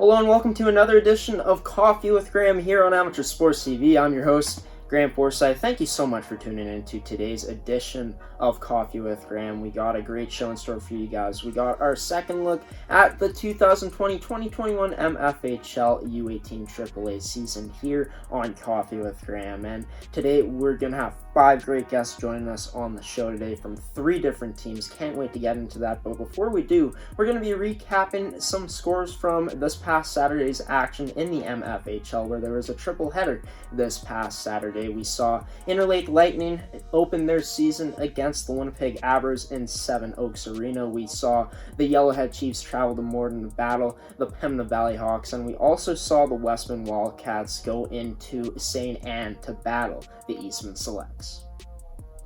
Hello and welcome to another edition of Coffee with Graeme here on Amateur Sports TV. I'm your host, Graeme Forsyth. Thank you so much for tuning in to today's edition of Coffee with Graeme. We got a great show in store for you guys. We got our second look at the 2020-2021 MFHL U18 AAA season here on Coffee with Graeme. And today we're going to have 5 great guests joining us on the show today from 3 different teams. Can't wait to get into that. But before we do, we're going to be recapping some scores from this past Saturday's action in the MFHL, where there was a triple header this past Saturday. We saw Interlake Lightning open their season against the Winnipeg Avros in Seven Oaks Arena. We saw the Yellowhead Chiefs travel to Morden to battle the Pembina Valley Hawks, and we also saw the Westman Wildcats go into St. Anne to battle the Eastman Selects.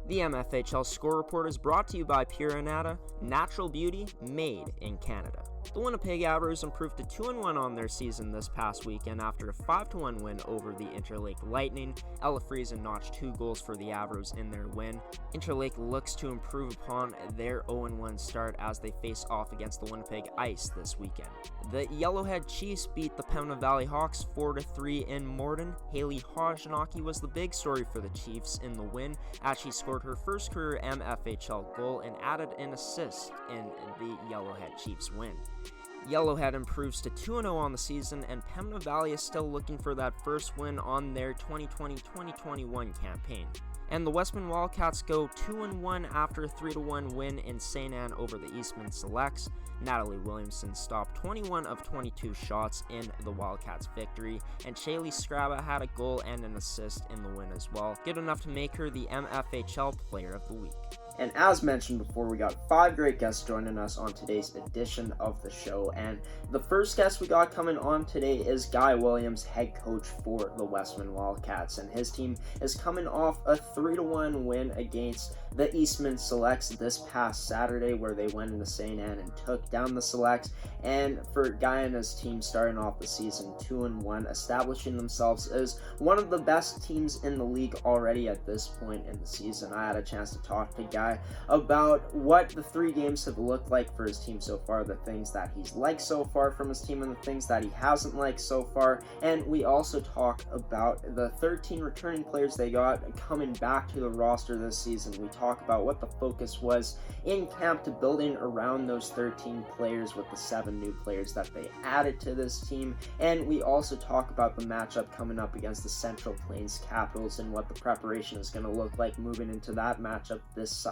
The MFHL Score Report is brought to you by Pure Nata, natural beauty made in Canada. The Winnipeg Avros improved to 2-1 on their season this past weekend after a 5-1 win over the Interlake Lightning. Friesen notched 2 goals for the Avros in their win. Interlake looks to improve upon their 0-1 start as they face off against the Winnipeg Ice this weekend. The Yellowhead Chiefs beat the Pembina Valley Hawks 4-3 in Morden. Hayley Hodgnocki was the big story for the Chiefs in the win, as she scored her first career MFHL goal and added an assist in the Yellowhead Chiefs win. Yellowhead improves to 2-0 on the season, and Pembina Valley is still looking for that first win on their 2020-2021 campaign. And the Westman Wildcats go 2-1 after a 3-1 win in St. Anne over the Eastman Selects. Natalie Williamson stopped 21 of 22 shots in the Wildcats' victory, and Hayley Scrabba had a goal and an assist in the win as well, good enough to make her the MFHL Player of the Week. And as mentioned before, we got 5 great guests joining us on today's edition of the show. And the first guest we got coming on today is Guy Williams, head coach for the Westman Wildcats. And his team is coming off a 3-1 win against the Eastman Selects this past Saturday, where they went into St. Anne and took down the Selects. And for Guy and his team starting off the season 2-1, establishing themselves as one of the best teams in the league already at this point in the season. I had a chance to talk to Guy about what the 3 games have looked like for his team so far, the things that he's liked so far from his team and the things that he hasn't liked so far. And we also talk about the 13 returning players they got coming back to the roster this season. We talk about what the focus was in camp to building around those 13 players with the 7 new players that they added to this team. And we also talk about the matchup coming up against the Central Plains Capitals and what the preparation is going to look like moving into that matchup this Sunday.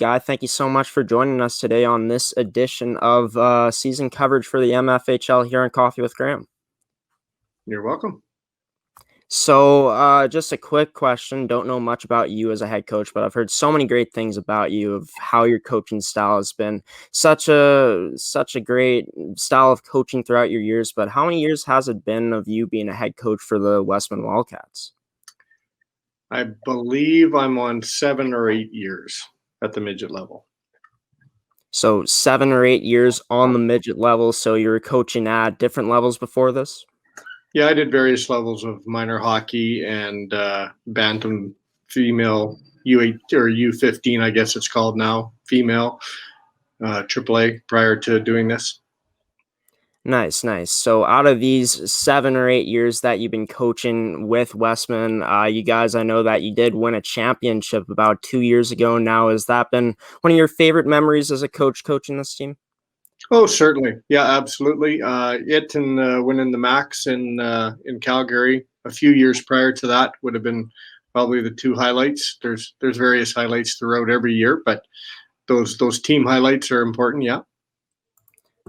Guy, thank you so much for joining us today on this edition of season coverage for the MFHL here on Coffee with Graeme. You're welcome. So just a quick question. Don't know much about you as a head coach, but I've heard so many great things about you, of how your coaching style has been such a great style of coaching throughout your years. But how many years has it been of you being a head coach for the Westman Wildcats? I believe I'm on 7 or 8 years at the midget level. So 7 or 8 years on the midget level. So you were coaching at different levels before this? Yeah, I did various levels of minor hockey and bantam female U8 or U15, I guess it's called now, female AAA prior to doing this. Nice. So out of these 7 or 8 years that you've been coaching with Westman, you guys, I know that you did win a championship about 2 years ago now. Has that been one of your favorite memories as a coach coaching this team? Oh, certainly. Yeah, absolutely. It and winning the Max in Calgary a few years prior to that would have been probably the 2 highlights. There's various highlights throughout every year, but those team highlights are important. Yeah.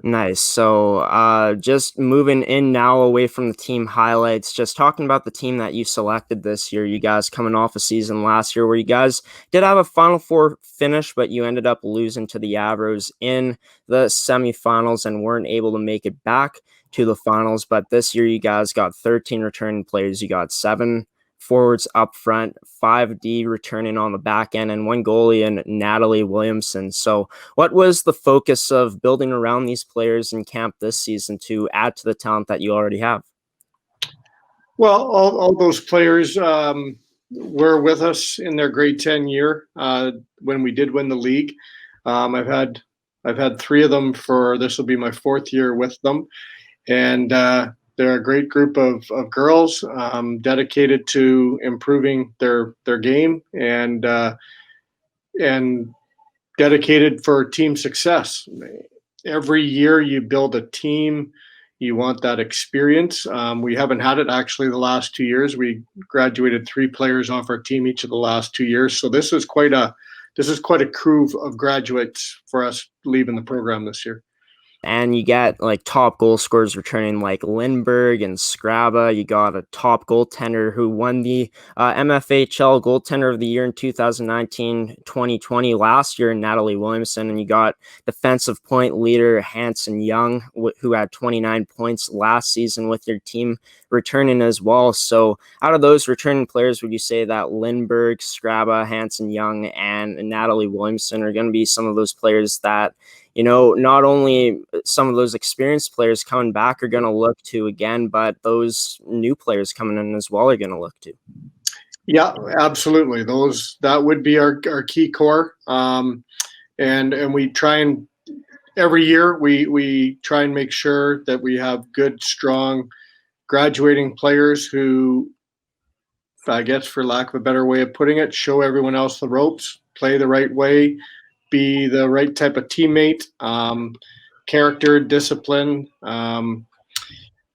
Nice. So just moving in now away from the team highlights, just talking about the team that you selected this year. You guys coming off a season last year where you guys did have a Final Four finish, but you ended up losing to the Avros in the semifinals and weren't able to make it back to the finals. But this year you guys got 13 returning players. You got 7 forwards up front, 5D returning on the back end, and 1 goalie in Natalie Williamson. So what was the focus of building around these players in camp this season to add to the talent that you already have? Well, all those players were with us in their grade 10 year when we did win the league. I've had three of them for this will be my fourth year with them, and they're a great group of girls dedicated to improving their game and dedicated for team success. Every year you build a team. You want that experience. We haven't had it actually the last 2 years. We graduated 3 players off our team each of the last 2 years. So this is quite a crew of graduates for us leaving the program this year. And you got like top goal scorers returning like Lindbergh and Scraba. You got a top goaltender who won the MFHL Goaltender of the Year in 2019-2020 last year, Natalie Williamson. And you got defensive point leader Hanson Young, who had 29 points last season with your team returning as well. So out of those returning players, would you say that Lindbergh, Scraba, Hanson Young, and Natalie Williamson are going to be some of those players that, you know, not only some of those experienced players coming back are going to look to again, but those new players coming in as well are going to look to? Yeah, absolutely. That would be our key core. And we try and every year we try and make sure that we have good, strong graduating players who, I guess for lack of a better way of putting it, show everyone else the ropes, play the right way, be the right type of teammate, character, discipline.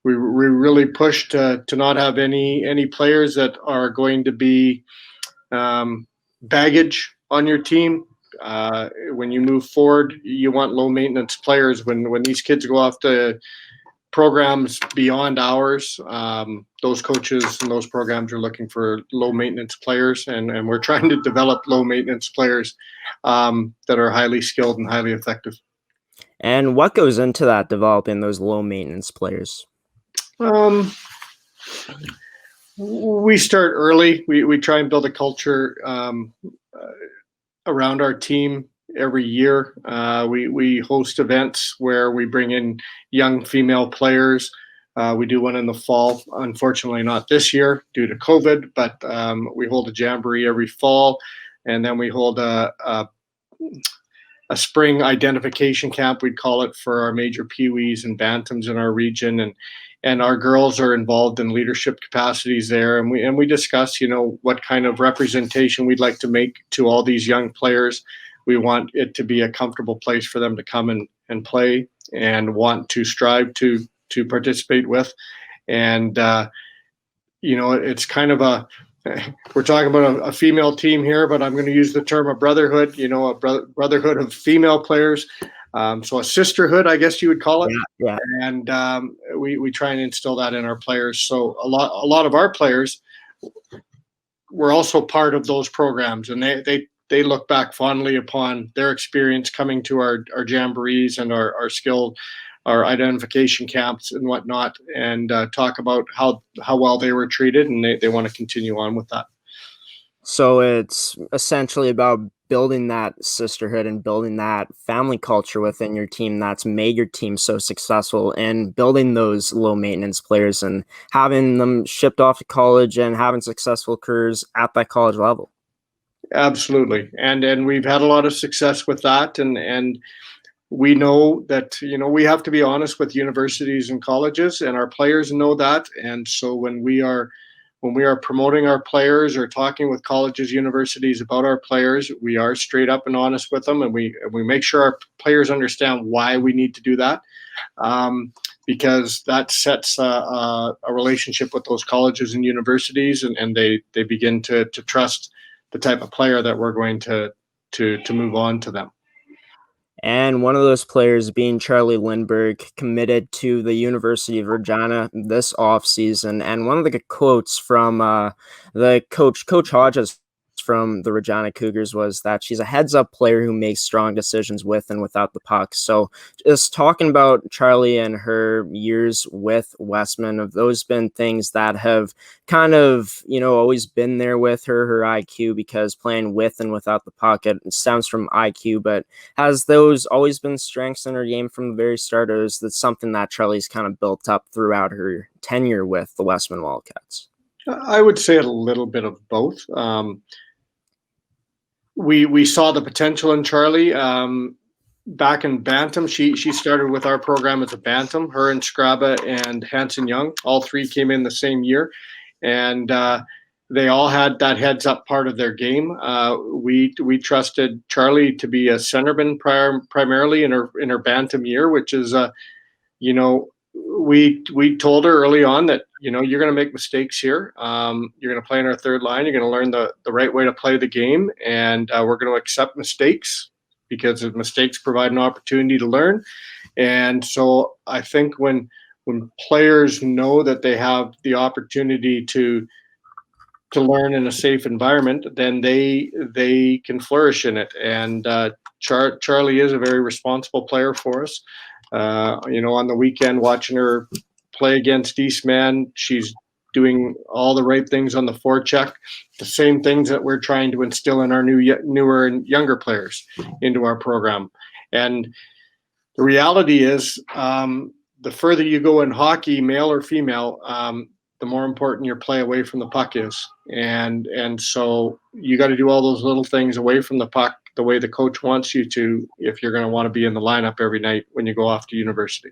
We really push to not have any players that are going to be baggage on your team. When you move forward, you want low maintenance players. When these kids go off to programs beyond ours, those coaches and those programs are looking for low maintenance players, and we're trying to develop low maintenance players that are highly skilled and highly effective. And what goes into that, developing those low maintenance players? We start early. We try and build a culture around our team every year. We host events where we bring in young female players. We do one in the fall. Unfortunately, not this year due to COVID, but we hold a jamboree every fall, and then we hold a spring identification camp, we'd call it, for our major peewees and bantams in our region, and our girls are involved in leadership capacities there, and we discuss, you know, what kind of representation we'd like to make to all these young players. We want it to be a comfortable place for them to come and play and want to strive to participate with. And you know, it's kind of we're talking about a female team here, but I'm going to use the term a brotherhood, you know, a brotherhood of female players. So a sisterhood, I guess you would call it. Yeah. And we try and instill that in our players. So a lot of our players were also part of those programs, and they look back fondly upon their experience coming to our jamborees and our skill, our identification camps and whatnot, and talk about how well they were treated, and they want to continue on with that. So it's essentially about building that sisterhood and building that family culture within your team that's made your team so successful, and building those low maintenance players and having them shipped off to college and having successful careers at that college level. Absolutely. And we've had a lot of success with that. And we know that, you know, we have to be honest with universities and colleges, and our players know that. And so when we are promoting our players or talking with colleges, universities about our players, we are straight up and honest with them, and we make sure our players understand why we need to do that, because that sets a relationship with those colleges and universities, and they begin to trust the type of player that we're going to move on to them. And one of those players being Charlie Lindbergh, committed to the University of Regina this offseason. And one of the quotes from the Coach Hodges from the Regina Cougars was that she's a heads-up player who makes strong decisions with and without the puck. So just talking about Charlie and her years with Westman, have those been things that have kind of, always been there with her IQ, because playing with and without the puck, it stems from IQ, but has those always been strengths in her game from the very start, or is that something that Charlie's kind of built up throughout her tenure with the Westman Wildcats? I would say a little bit of both. We saw the potential in Charlie back in Bantam. She started with our program as a Bantam. Her and Scraba and Hanson Young, all three came in the same year, and they all had that heads up part of their game. We trusted Charlie to be a centerman primarily in her Bantam year, which is we told her early on that you're going to make mistakes here. You're going to play in our third line. You're going to learn the right way to play the game, and we're going to accept mistakes, because mistakes provide an opportunity to learn. And so I think when players know that they have the opportunity to learn in a safe environment, then they can flourish in it. And Charlie is a very responsible player for us. On the weekend, watching her play against Eastman, she's doing all the right things on the forecheck, the same things that we're trying to instill in our newer and younger players into our program. And the reality is, the further you go in hockey, male or female, the more important your play away from the puck is. And so you got to do all those little things away from the puck the way the coach wants you to, if you're going to want to be in the lineup every night when you go off to university.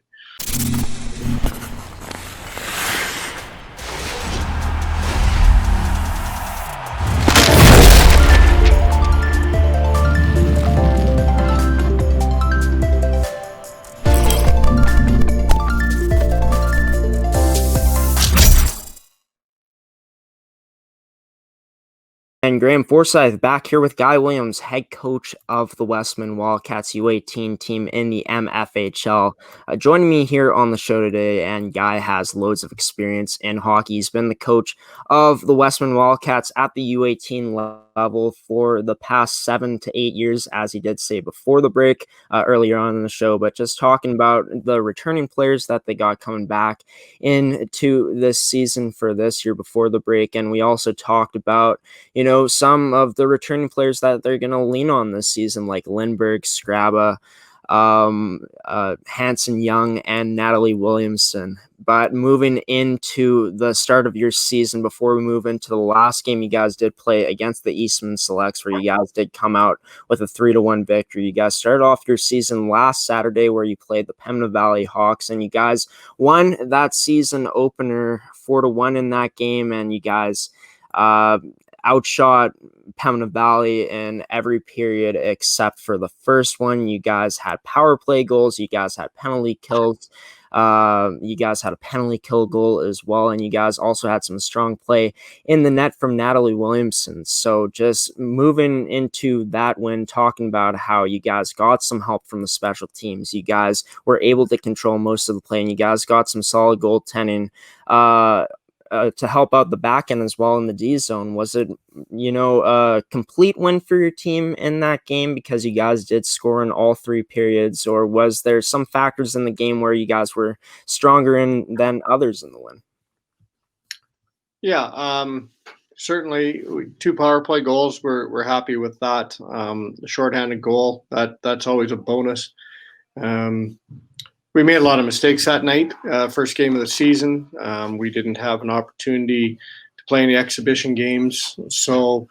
And Graeme Forsyth back here with Guy Williams, head coach of the Westman Wildcats U18 team in the MFHL. Joining me here on the show today, and Guy has loads of experience in hockey. He's been the coach of the Westman Wildcats at the U18 level for the past 7 to 8 years, as he did say before the break earlier on in the show. But just talking about the returning players that they got coming back into this season for this year before the break. And we also talked about, some of the returning players that they're going to lean on this season, like Lindbergh, Scraba, Hanson Young, and Natalie Williamson. But moving into the start of your season, before we move into the last game you guys did play against the Eastman Selects, where you guys did come out with a 3-1 victory. You guys started off your season last Saturday, where you played the Pembina Valley Hawks, and you guys won that season opener 4-1 in that game, and you guys outshot Pembina Valley in every period except for the first one. You guys had power play goals. You guys had penalty kills. You guys had a penalty kill goal as well, and you guys also had some strong play in the net from Natalie Williamson. So just moving into that win, talking about how you guys got some help from the special teams. You guys were able to control most of the play, and you guys got some solid goaltending to help out the back end as well in the D zone. Was it, a complete win for your team in that game because you guys did score in all 3 periods, or was there some factors in the game where you guys were stronger than others in the win? Yeah, certainly 2 power play goals. We're happy with that. The shorthanded goal, that's always a bonus. We made a lot of mistakes that night. First game of the season, we didn't have an opportunity to play any exhibition games. So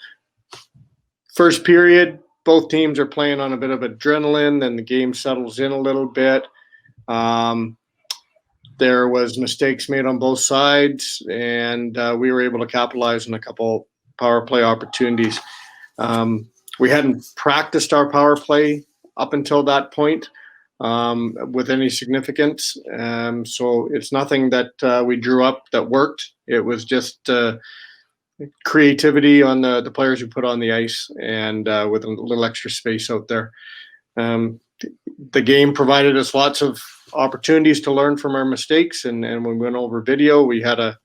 first period, both teams are playing on a bit of adrenaline, then the game settles in a little bit. There was mistakes made on both sides, and we were able to capitalize on a couple power play opportunities. We hadn't practiced our power play up until that point with any significance. So it's nothing that we drew up that worked. It was just creativity on the players who put on the ice, and with a little extra space out there. The game provided us lots of opportunities to learn from our mistakes, and when we went over video, we had a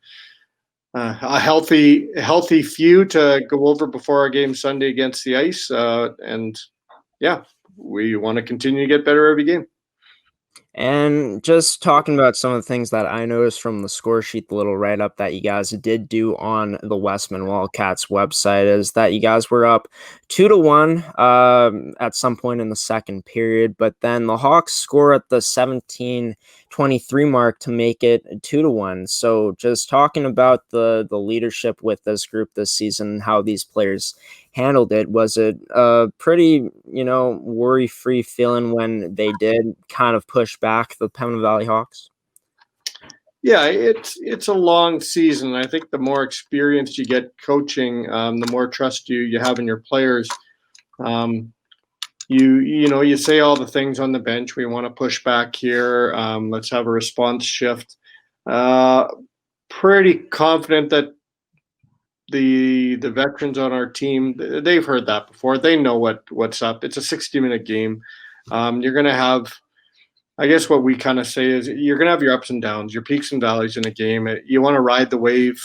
a healthy few to go over before our game Sunday against the Ice. And yeah, we want to continue to get better every game. And just talking about some of the things that I noticed from the score sheet, the little write-up that you guys did do on the Westman Wildcats website is that you guys were up 2-1 at some point in the second period, but then the Hawks score at the 17:23 mark to make it 2-1. So just talking about the leadership with this group this season, how these players handled it, was it a pretty, worry-free feeling when they did kind of push back the Pembina Valley Hawks? Yeah, it's a long season. I think the more experience you get coaching, the more trust you have in your players. You say all the things on the bench. We want to push back here. Let's have a response shift. Pretty confident that the veterans on our team, they've heard that before. They know what's up. It's a 60-minute game. You're going to have, I guess what we kind of say is you're going to have your ups and downs, your peaks and valleys in a game. You want to ride the wave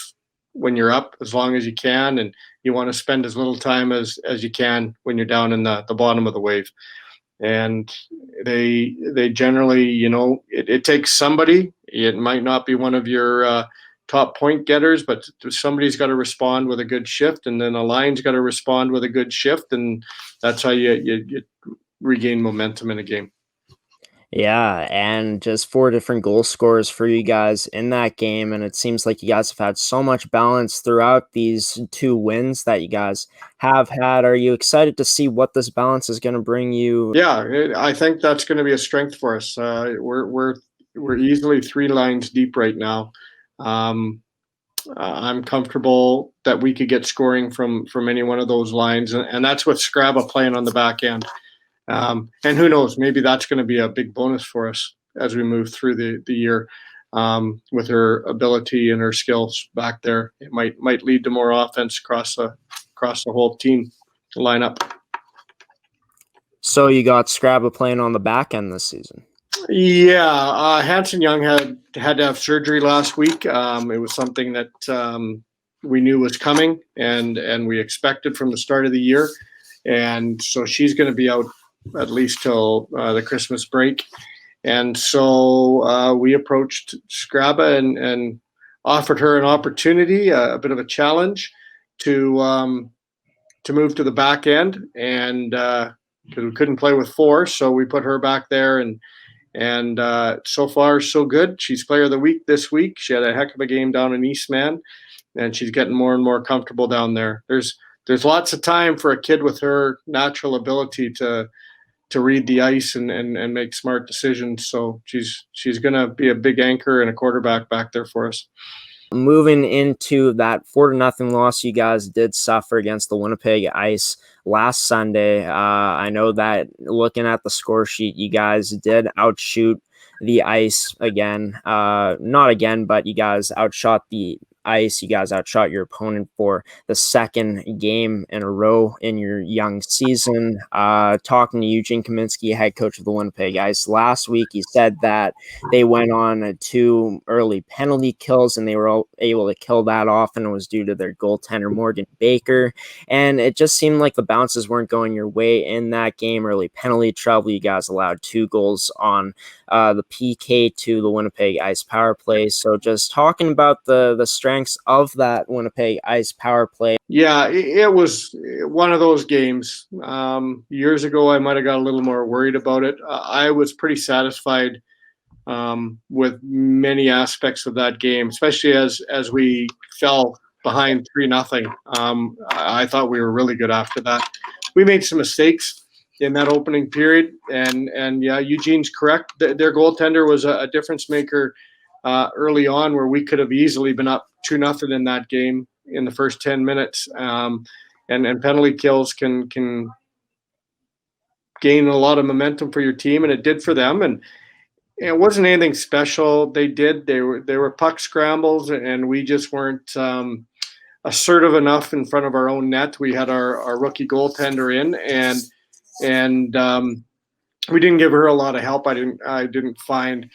when you're up as long as you can, and you want to spend as little time as you can when you're down in the bottom of the wave. And they generally, it takes somebody. It might not be one of your top point getters, but somebody's got to respond with a good shift, and then a line's got to respond with a good shift, and that's how you regain momentum in a game. Yeah, and just 4 different goal scorers for you guys in that game, and it seems like you guys have had so much balance throughout these 2 wins that you guys have had. Are you excited to see what this balance is going to bring you? Yeah, I think that's going to be a strength for us. We're easily 3 lines deep right now. I'm comfortable that we could get scoring from any one of those lines, and that's with Scrabba playing on the back end. And who knows, maybe that's going to be a big bonus for us as we move through the year. With her ability and her skills back there, it might lead to more offense across the whole team lineup. So you got Scrabba playing on the back end this season. Yeah, Hanson Young had to have surgery last week. It was something that we knew was coming, and we expected from the start of the year. And so she's going to be out at least till the Christmas break. And so we approached Scrabba and offered her an opportunity, a bit of a challenge to move to the back end, and because we couldn't play with 4, so we put her back there, and so far so good. She's player of the week this week. She had a heck of a game down in Eastman, and she's getting more and more comfortable down there. There's lots of time for a kid with her natural ability to read the ice and make smart decisions. So she's going to be a big anchor and a quarterback back there for us. Moving into that 4-0 loss you guys did suffer against the Winnipeg Ice last Sunday. I know that looking at the score sheet, you guys did outshoot the Ice again. Not again, but you guys outshot the Ice. You guys outshot your opponent for the second game in a row in your young season. Talking to Eugene Kaminsky, head coach of the Winnipeg Ice, last week, he said that they went on 2 early penalty kills, and they were able to kill that off, and it was due to their goaltender Morgan Baker. And it just seemed like the bounces weren't going your way in that game. Early penalty trouble. You guys allowed 2 goals on the PK to the Winnipeg Ice power play. So just talking about the strengths of that Winnipeg Ice power play. Yeah, it was one of those games. Years ago, I might have got a little more worried about it. I was pretty satisfied with many aspects of that game, especially as we fell behind 3-0. I thought we were really good after that. We made some mistakes in that opening period, and yeah, Eugene's correct. Their goaltender was a difference maker early on, where we could have easily been up 2-0 in that game in the first 10 minutes. And penalty kills can gain a lot of momentum for your team, and it did for them. And it wasn't anything special. They were puck scrambles, and we just weren't assertive enough in front of our own net. We had our rookie goaltender in, and we didn't give her a lot of help. I didn't find,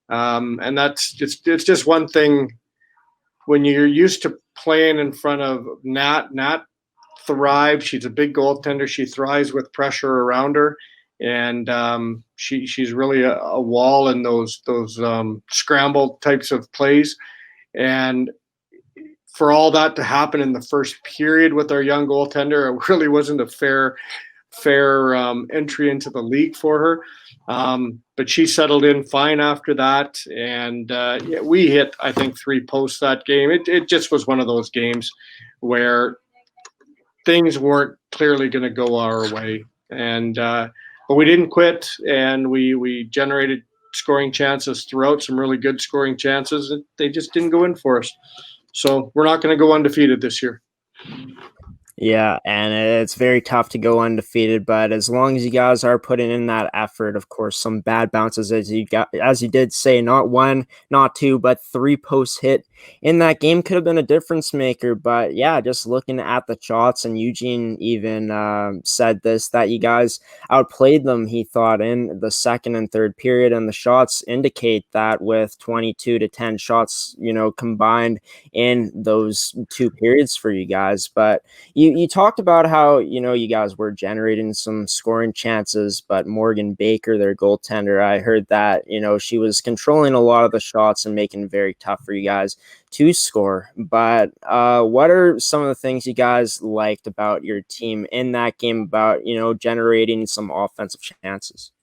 and it's just one thing when you're used to playing in front of Nat. Nat thrives. She's a big goaltender. She thrives with pressure around her, and she's really a wall in those scramble types of plays. And for all that to happen in the first period with our young goaltender, it really wasn't a fair entry into the league for her. But she settled in fine after that, and we hit, I think, 3 posts that game. It just was one of those games where things weren't clearly going to go our way, and but we didn't quit, and we generated scoring chances throughout, some really good scoring chances. They just didn't go in for us. So we're not going to go undefeated this year. Yeah, and it's very tough to go undefeated, but as long as you guys are putting in that effort, of course, some bad bounces as you did say, not 1, not 2, but 3 posts hit in that game could have been a difference maker. But yeah, just looking at the shots, and Eugene even said this, that you guys outplayed them, he thought, in the second and third period, and the shots indicate that with 22-10 shots, combined in those 2 periods for you guys. But you talked about how, you guys were generating some scoring chances, but Morgan Baker, their goaltender, I heard that, she was controlling a lot of the shots and making it very tough for you guys to score. But what are some of the things you guys liked about your team in that game about, generating some offensive chances?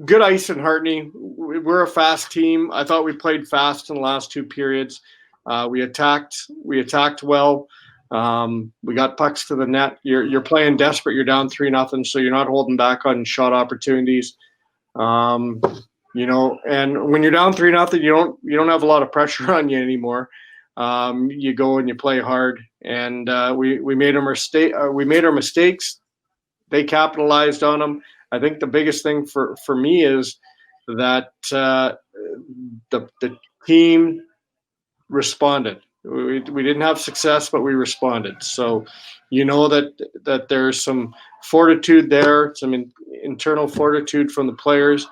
Good ice in Hartney. We're a fast team. I thought we played fast in the last 2 periods. We attacked well. We got pucks to the net. You're playing desperate. You're down 3-0, so you're not holding back on shot opportunities. And when you're down 3-0, you don't have a lot of pressure on you anymore. You go and you play hard, and we made our mistakes. They capitalized on them. I think the biggest thing for me is that the team responded. We didn't have success, but we responded. So that there's some fortitude there, some internal fortitude from the players.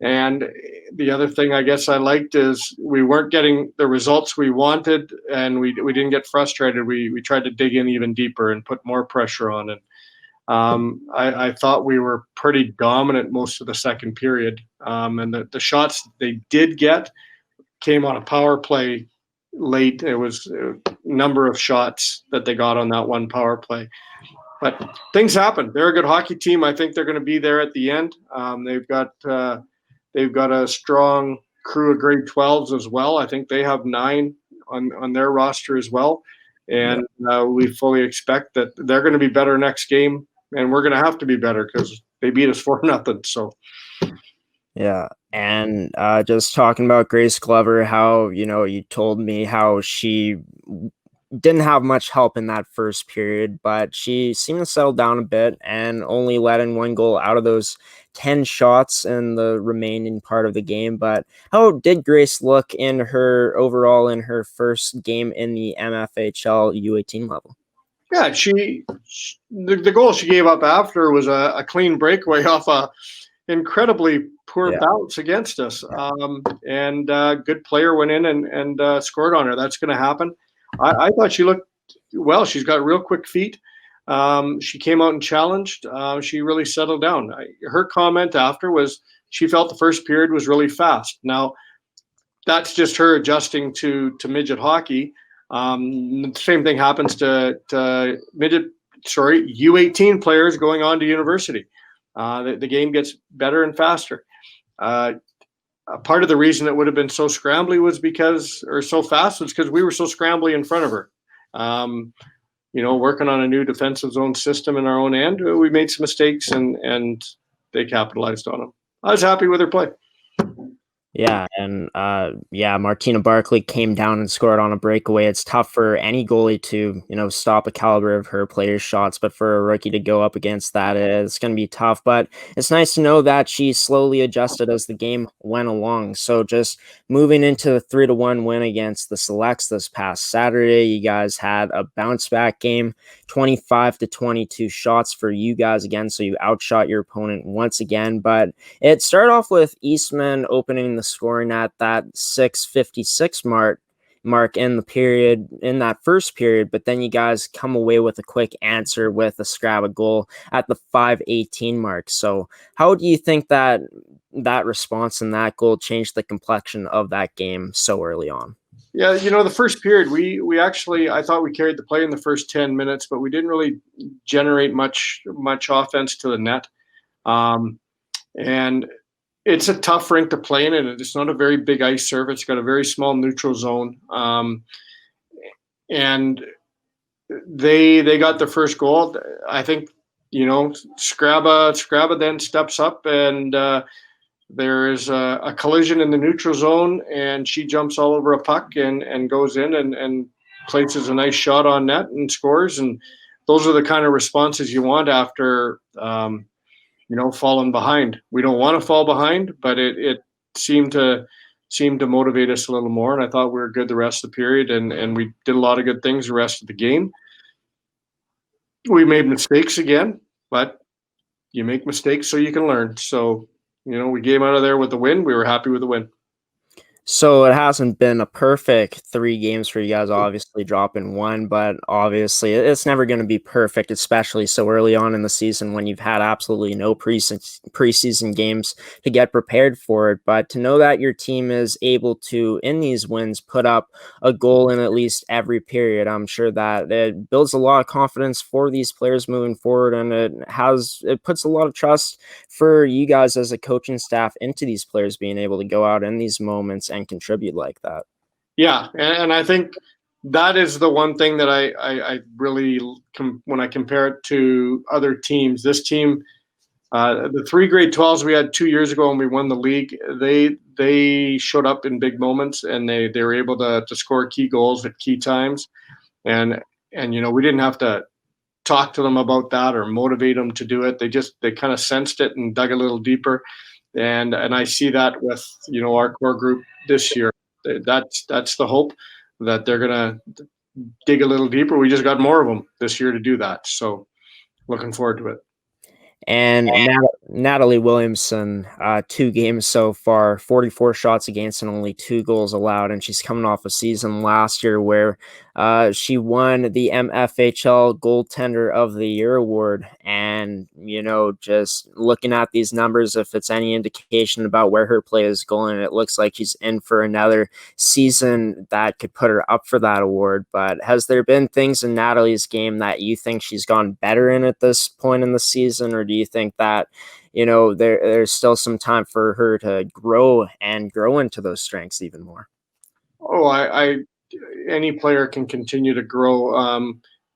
And the other thing I guess I liked is we weren't getting the results we wanted, and we didn't get frustrated. We tried to dig in even deeper and put more pressure on it. I thought we were pretty dominant most of the second period. And the shots they did get came on a power play late. It was a number of shots that they got on that one power play. But things happen. They're a good hockey team. I think they're going to be there at the end. They've got a strong crew of grade 12s as well. I think they have 9 on their roster as well. And we fully expect that they're going to be better next game. And we're going to have to be better because they beat us 4-0. So, yeah. And just talking about Grace Glover, how, you told me how she didn't have much help in that first period, but she seemed to settle down a bit and only let in 1 goal out of those 10 shots in the remaining part of the game. But how did Grace look in her first game in the MFHL U18 level? Yeah, the goal she gave up after was a clean breakaway off a incredibly poor bounce against us. And good player went in and scored on her. That's going to happen. I thought she looked well. She's got real quick feet. She came out and challenged. She really settled down. Her comment after was she felt the first period was really fast. Now, that's just her adjusting to midget hockey. The same thing happens to U18 players going on to university. The game gets better and faster. Part of the reason it would have been so scrambly was so fast was because we were so scrambly in front of her. Working on a new defensive zone system in our own end, we made some mistakes and they capitalized on them. I was happy with her play. Yeah, and Martina Barkley came down and scored on a breakaway. It's tough for any goalie to, stop a caliber of her players' shots, but for a rookie to go up against that, it's going to be tough. But it's nice to know that she slowly adjusted as the game went along. So just moving into the 3-1 win against the Selects this past Saturday, you guys had a bounce back game, 25-22 shots for you guys again. So you outshot your opponent once again, but it started off with Eastman opening the the scoring at that 6:56 mark in that first period, but then you guys come away with a quick answer with a scrab goal at the 5:18 mark. So how do you think that response and that goal changed the complexion of that game so early on? Yeah, the first period, we actually, I thought we carried the play in the first 10 minutes, but we didn't really generate much offense to the net. And it's a tough rink to play in, and it's not a very big ice surface. It's got a very small neutral zone. And they got their first goal. I think, Scraba then steps up, and there's a collision in the neutral zone, and she jumps all over a puck and goes in and places a nice shot on net and scores. And those are the kind of responses you want after falling behind. We don't want to fall behind, but it seemed to motivate us a little more. And I thought we were good the rest of the period, and we did a lot of good things the rest of the game. We made mistakes again, but you make mistakes so you can learn. So, we came out of there with the win. We were happy with the win. So it hasn't been a perfect 3 games for you guys, obviously dropping 1, but obviously it's never going to be perfect, especially so early on in the season when you've had absolutely no preseason games to get prepared for it. But to know that your team is able to, in these wins, put up a goal in at least every period, I'm sure that it builds a lot of confidence for these players moving forward, and it puts a lot of trust for you guys as a coaching staff into these players being able to go out in these moments and contribute like that. Yeah, and I think that is the one thing that I really, when I compare it to other teams, this team, the 3 grade 12s we had 2 years ago when we won the league, they showed up in big moments, and they were able to score key goals at key times, and we didn't have to talk to them about that or motivate them to do it. They kind of sensed it and dug a little deeper. And I see that with our core group this year. That's the hope, that they're gonna dig a little deeper. We just got more of them this year to do that. So looking forward to it. And Natalie Williamson, 2 games so far, 44 shots against and only 2 goals allowed. And she's coming off a season last year where she won the MFHL Goaltender of the Year award. And, just looking at these numbers, if it's any indication about where her play is going, it looks like she's in for another season that could put her up for that award. But has there been things in Natalie's game that you think she's gone better in at this point in the season, or do you think that there's still some time for her to grow into those strengths even more? Any player can continue to grow.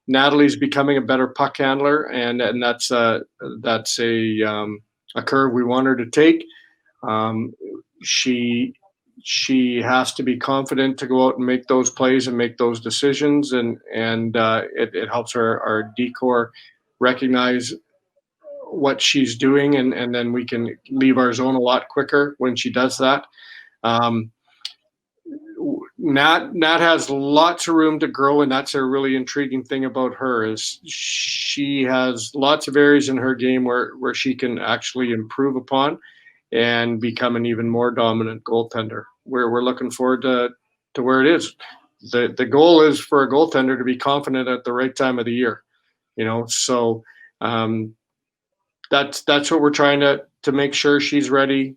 Natalie's becoming a better puck handler, and that's a curve we want her to take. She has to be confident to go out and make those plays and make those decisions, and it helps our D-corps recognize what she's doing, and then we can leave our zone a lot quicker when she does that. Nat has lots of room to grow, and that's a really intriguing thing about her, is she has lots of areas in her game where she can actually improve upon and become an even more dominant goaltender. We're looking forward to where it is. The goal is for a goaltender to be confident at the right time of the year, so that's what we're trying to make sure she's ready,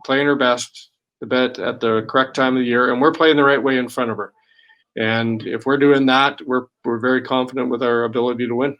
playing her best, the bet at the correct time of the year, and we're playing the right way in front of her. And if we're doing that, we're very confident with our ability to win.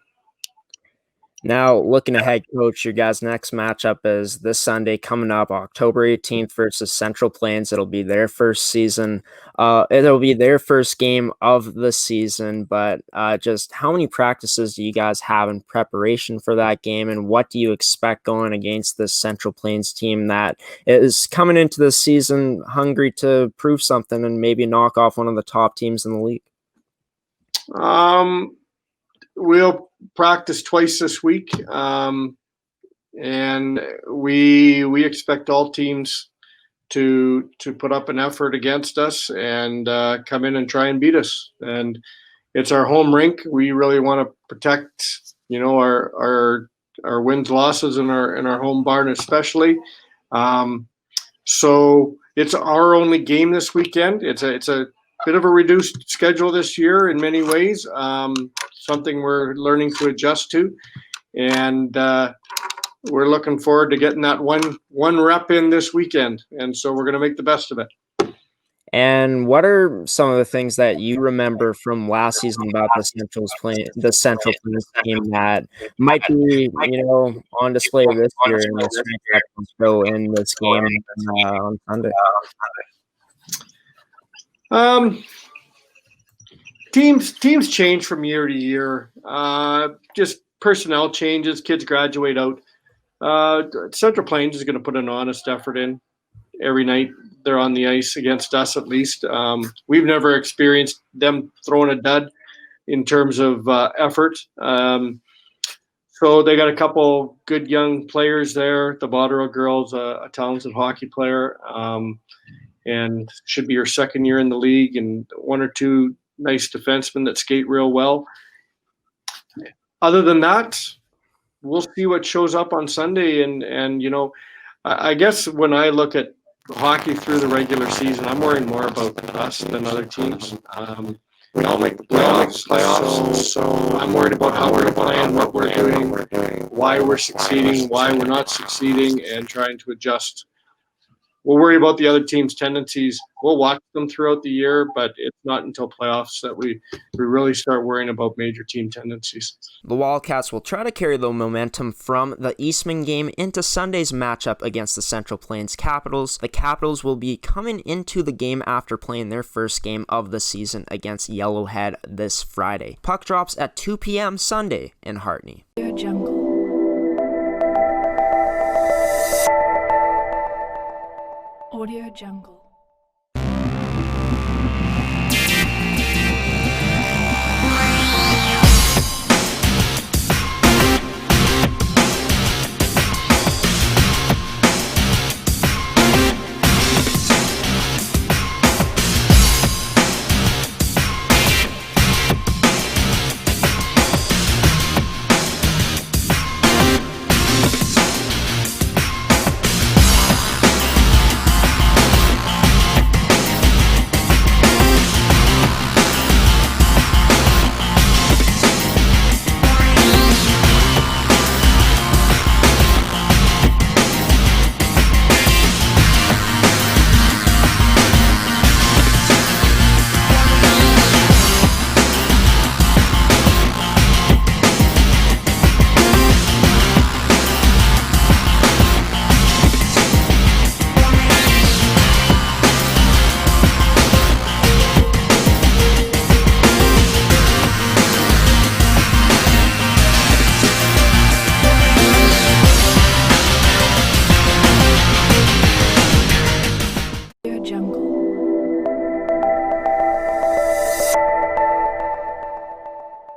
Now, looking ahead, Coach, your guys' next matchup is this Sunday coming up, October 18th versus Central Plains. It'll be their first season. It'll be their first game of the season, but just how many practices do you guys have in preparation for that game, and what do you expect going against this Central Plains team that is coming into the season hungry to prove something and maybe knock off one of the top teams in the league? We'll practice twice this week, and we expect all teams to put up an effort against us and come in and try and beat us. And it's our home rink. We really want to protect, our wins, losses in our home barn, especially. So it's our only game this weekend. It's a bit of a reduced schedule this year in many ways. Something we're learning to adjust to, and we're looking forward to getting that one rep in this weekend. And so we're going to make the best of it. And what are some of the things that you remember from last season about the Central Plains team that might be, on display this year in the Strength Captain's Show in this game on Sunday? Teams change from year to year. Just personnel changes. Kids graduate out. Central Plains is going to put an honest effort in every night they're on the ice against us, at least. We've never experienced them throwing a dud in terms of effort. So they got a couple good young players there. The Botterill girl's a talented hockey player, and should be her second year in the league, and one or two nice defensemen that skate real well. Other than that, we'll see what shows up on Sunday. And I guess when I look at hockey through the regular season, I'm worrying more about us than other teams. We all make the playoffs, so I'm worried about how we're playing, what we're doing, why we're succeeding, why we're not succeeding, and trying to adjust. We'll worry about the other team's tendencies. We'll watch them throughout the year, but it's not until playoffs that we really start worrying about major team tendencies. The Wildcats will try to carry the momentum from the Eastman game into Sunday's matchup against the Central Plains Capitals. The Capitals will be coming into the game after playing their first game of the season against Yellowhead this Friday. Puck drops at 2 p.m. Sunday in Hartney. Audio Jungle.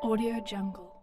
Audio Jungle.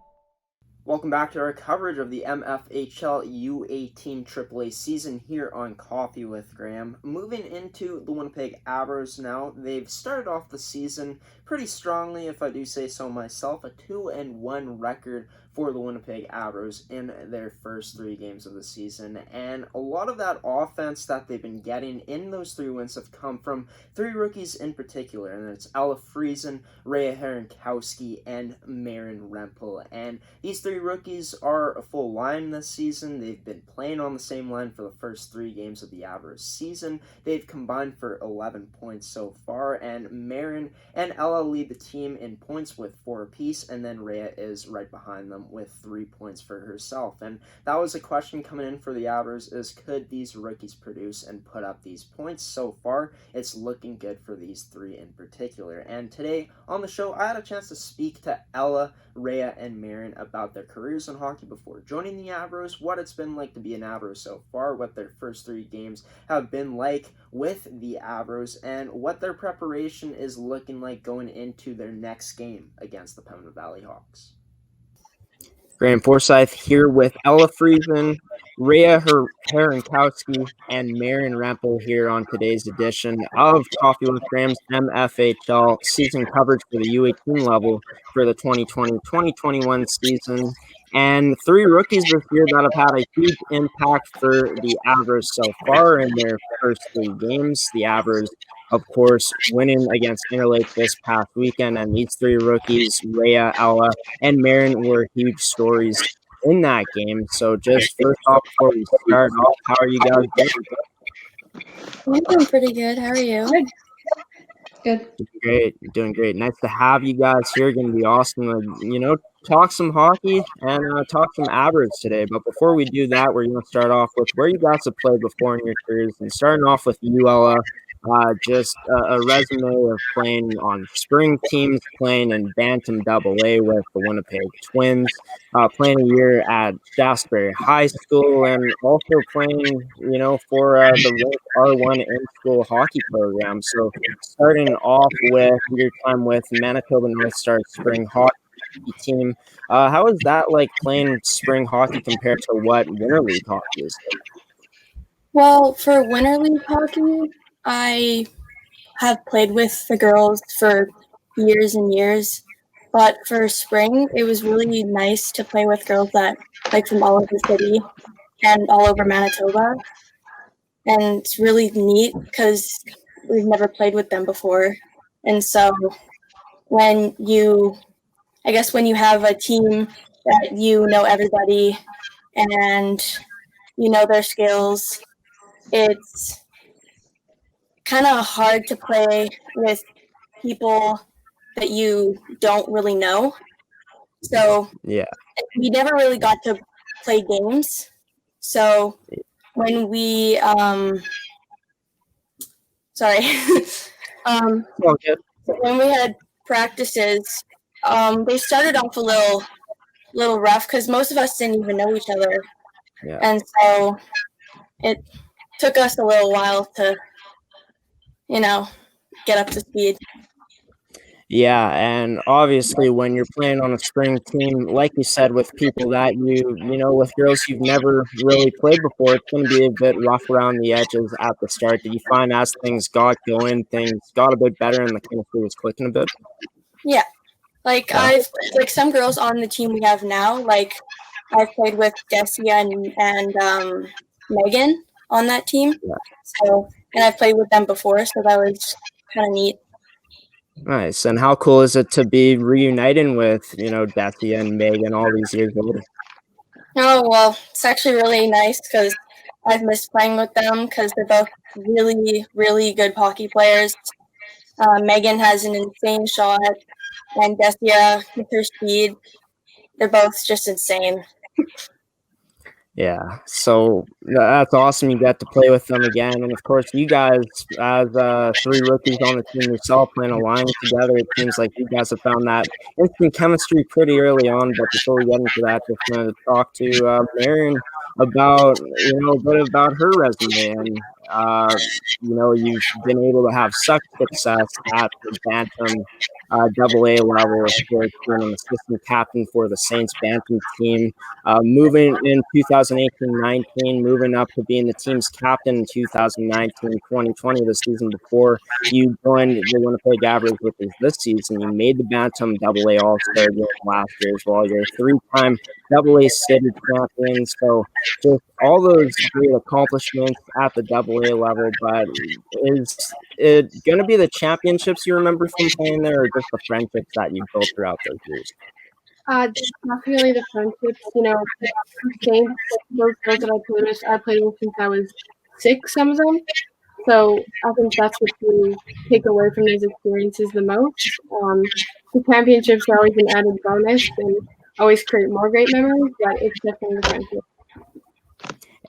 Welcome back to our coverage of the MFHL U18 AAA season here on Coffee with Graeme. Moving into the Winnipeg Avros now, they've started off the season pretty strongly, if I do say so myself, a 2-1 record for the Winnipeg Avros in their first 3 games of the season, and a lot of that offense that they've been getting in those 3 wins have come from 3 rookies in particular, and it's Friesen, Raya Hrankowski, and Maeryn Rempel. And these 3 rookies are a full line this season. They've been playing on the same line for the first 3 games of the Avros season. They've combined for 11 points so far, and Maeryn and Ella lead the team in points with 4 apiece, and then Raya is right behind them with 3 points for herself. And that was a question coming in for the Avros, is could these rookies produce and put up these points? So far, it's looking good for these 3 in particular. And today on the show, I had a chance to speak to Ella, Raya, and Maeryn about their careers in hockey before joining the Avros, what it's been like to be an Avro so far, what their first 3 games have been like with the Avros, and what their preparation is looking like going into their next game against the Pembina Valley Hawks. Graeme Forsyth here with Ella Friesen, Raya Hrankowski, and Maeryn Rempel here on today's edition of Coffee with Graham's MFHL season coverage for the U18 level for the 2020-2021 season. And three rookies this year that have had a huge impact for the Avros so far in their first three games. The Avros, of course, winning against Interlake this past weekend, and these three rookies, Raya, Ella, and Maeryn, were huge stories in that game. So just first off, before we start off, how are you guys doing? I'm doing pretty good. How are you? Good. Doing great. Nice to have you guys here. Going to be awesome. Talk some hockey and talk some Avros today. But before we do that, we're going to start off with where you guys have played before in your careers, and starting off with you, Ella. Just a resume of playing on spring teams, playing in Bantam AA with the Winnipeg Twins, playing a year at Shasbury High School, and also playing, for the R1 in-school hockey program. So starting off with your time with Manitoba North Star Spring Hockey team, how is that like playing spring hockey compared to what Winter League hockey is like? Well, for Winter League hockey, I have played with the girls for years and years, but for spring, it was really nice to play with girls that like from all over the city and all over Manitoba, and it's really neat because we've never played with them before, and so when you have a team that you know everybody and you know their skills, it's kind of hard to play with people that you don't really know. So yeah, we never really got to play games. So when we when we had practices, they started off a little rough because most of us didn't even know each other. Yeah. And so it took us a little while to get up to speed. Yeah, and obviously when you're playing on a spring team, like you said, with people that with girls you've never really played before, it's going to be a bit rough around the edges at the start. Did you find as things got going, things got a bit better and the chemistry was clicking a bit? Yeah. I've some girls on the team we have now, I've played with Desia and Megan on that team. Yeah. So, and I've played with them before, so that was kind of neat. Nice. And how cool is it to be reuniting with, Desia and Megan all these years later? Oh, well, it's actually really nice because I've missed playing with them because they're both really, really good hockey players. Megan has an insane shot, and Desia, with her speed, they're both just insane. Yeah, so that's awesome. You got to play with them again, and of course, you guys, as three rookies on the team yourself, playing a line together. It seems like you guys have found that instant chemistry pretty early on. But before we get into that, just going to talk to Maeryn about a bit about her resume, and you've been able to have such success at the Bantam AA level, of course, being an assistant captain for the Saints Bantam team. Moving in 2018-19, moving up to being the team's captain in 2019-2020, the season before you joined the Winnipeg Avros, which is this season. You made the Bantam AA All-Star game last year as well. You're a three-time AA city champion. So just all those great accomplishments at the AA level, but is it going to be the championships you remember from playing there, or just the friendships that you built throughout those years? Definitely the friendships. Those girls that I played with since I was 6, some of them. So I think that's what you take away from those experiences the most. The championships are always an added bonus and always create more great memories, but it's definitely the friendships.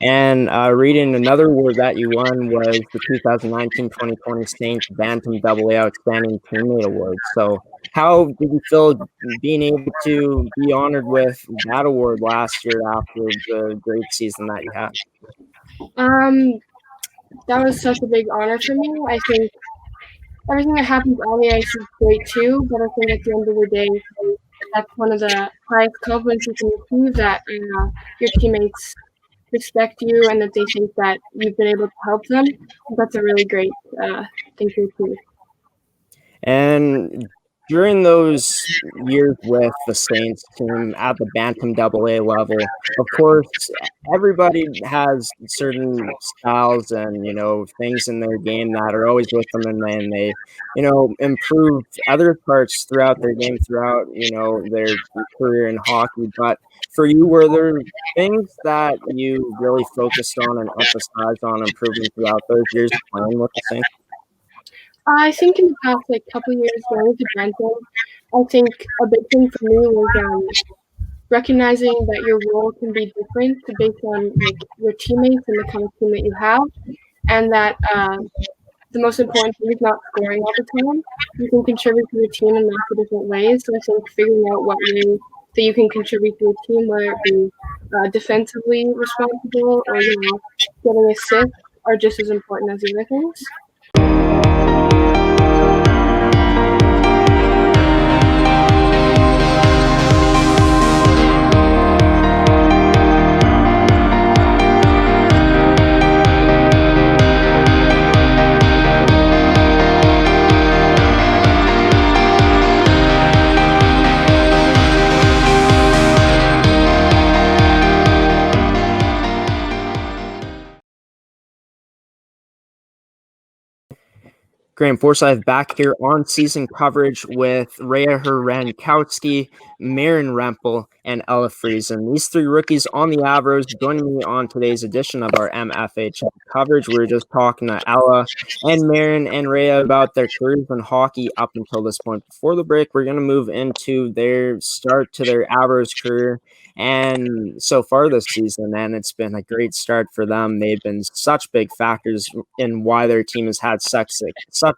And reading another award that you won was the 2019-2020 Saints Bantam AA Outstanding Teammate Award. So how did you feel being able to be honored with that award last year after the great season that you had? That was such a big honor for me. I think everything that happens on the ice is great too, but I think at the end of the day, that's one of the highest compliments you can receive, that your teammates respect you and that they think that you've been able to help them. That's a really great thing to achieve. And during those years with the Saints team at the Bantam AA level, of course, everybody has certain styles and, things in their game that are always with them, and then they, improve other parts throughout their game, throughout, their career in hockey. But for you, were there things that you really focused on and emphasized on improving throughout those years playing with the Saints? I think in the past couple of years going to Bantam, I think a big thing for me was recognizing that your role can be different based on your teammates and the kind of team that you have, and that the most important thing is not scoring all the time. You can contribute to your team in lots of different ways. So I think figuring out what way that you can contribute to your team, whether it be defensively responsible or getting assists, are just as important as the other things. Graeme Forsyth back here on season coverage with Raya Hrankowski, Maeryn Rempel, and Ella Friesen. These three rookies on the Avros joining me on today's edition of our MFHL coverage. We were just talking to Ella and Maeryn and Raya about their careers in hockey up until this point. Before the break, we're going to move into their start to their Avros career and so far this season, and it's been a great start for them. They've been such big factors in why their team has had such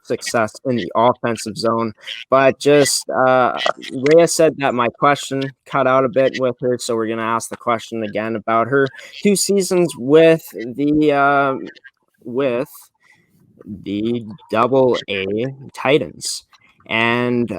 success in the offensive zone. But just Rhea said that my question cut out a bit with her, so we're going to ask the question again about her 2 seasons with the AA Titans, and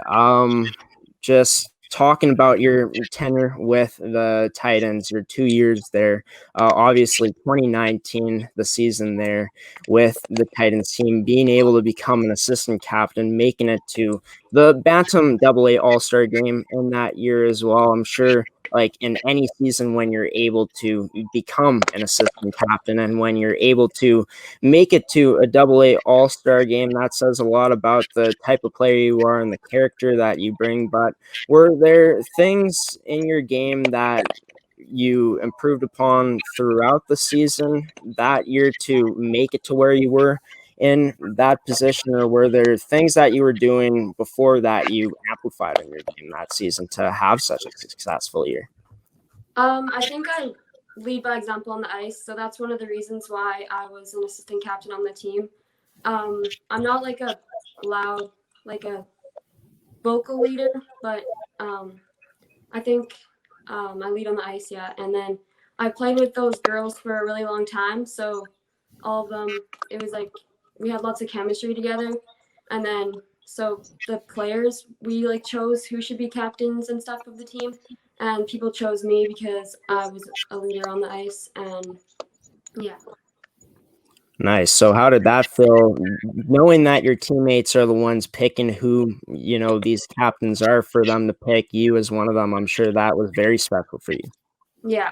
just talking about your tenure with the Titans, your 2 years there, obviously 2019, the season there with the Titans team, being able to become an assistant captain, making it to the Bantam AA All-Star game in that year as well. I'm sure like in any season when you're able to become an assistant captain and when you're able to make it to a AA All-Star game, that says a lot about the type of player you are and the character that you bring. But were there things in your game that you improved upon throughout the season that year to make it to where you were in that position, or were there things that you were doing before that you amplified in your game that season to have such a successful year? I think I lead by example on the ice, so that's one of the reasons why I was an assistant captain on the team. I'm not like a loud, like a vocal leader, but I think I lead on the ice, yeah. And then I played with those girls for a really long time, so all of them, it was like we had lots of chemistry together. And then so the players, we chose who should be captains and stuff of the team, and people chose me because I was a leader on the ice, and yeah. Nice. So how did that feel, knowing that your teammates are the ones picking who, these captains are, for them to pick you as one of them? I'm sure that was very special for you. Yeah.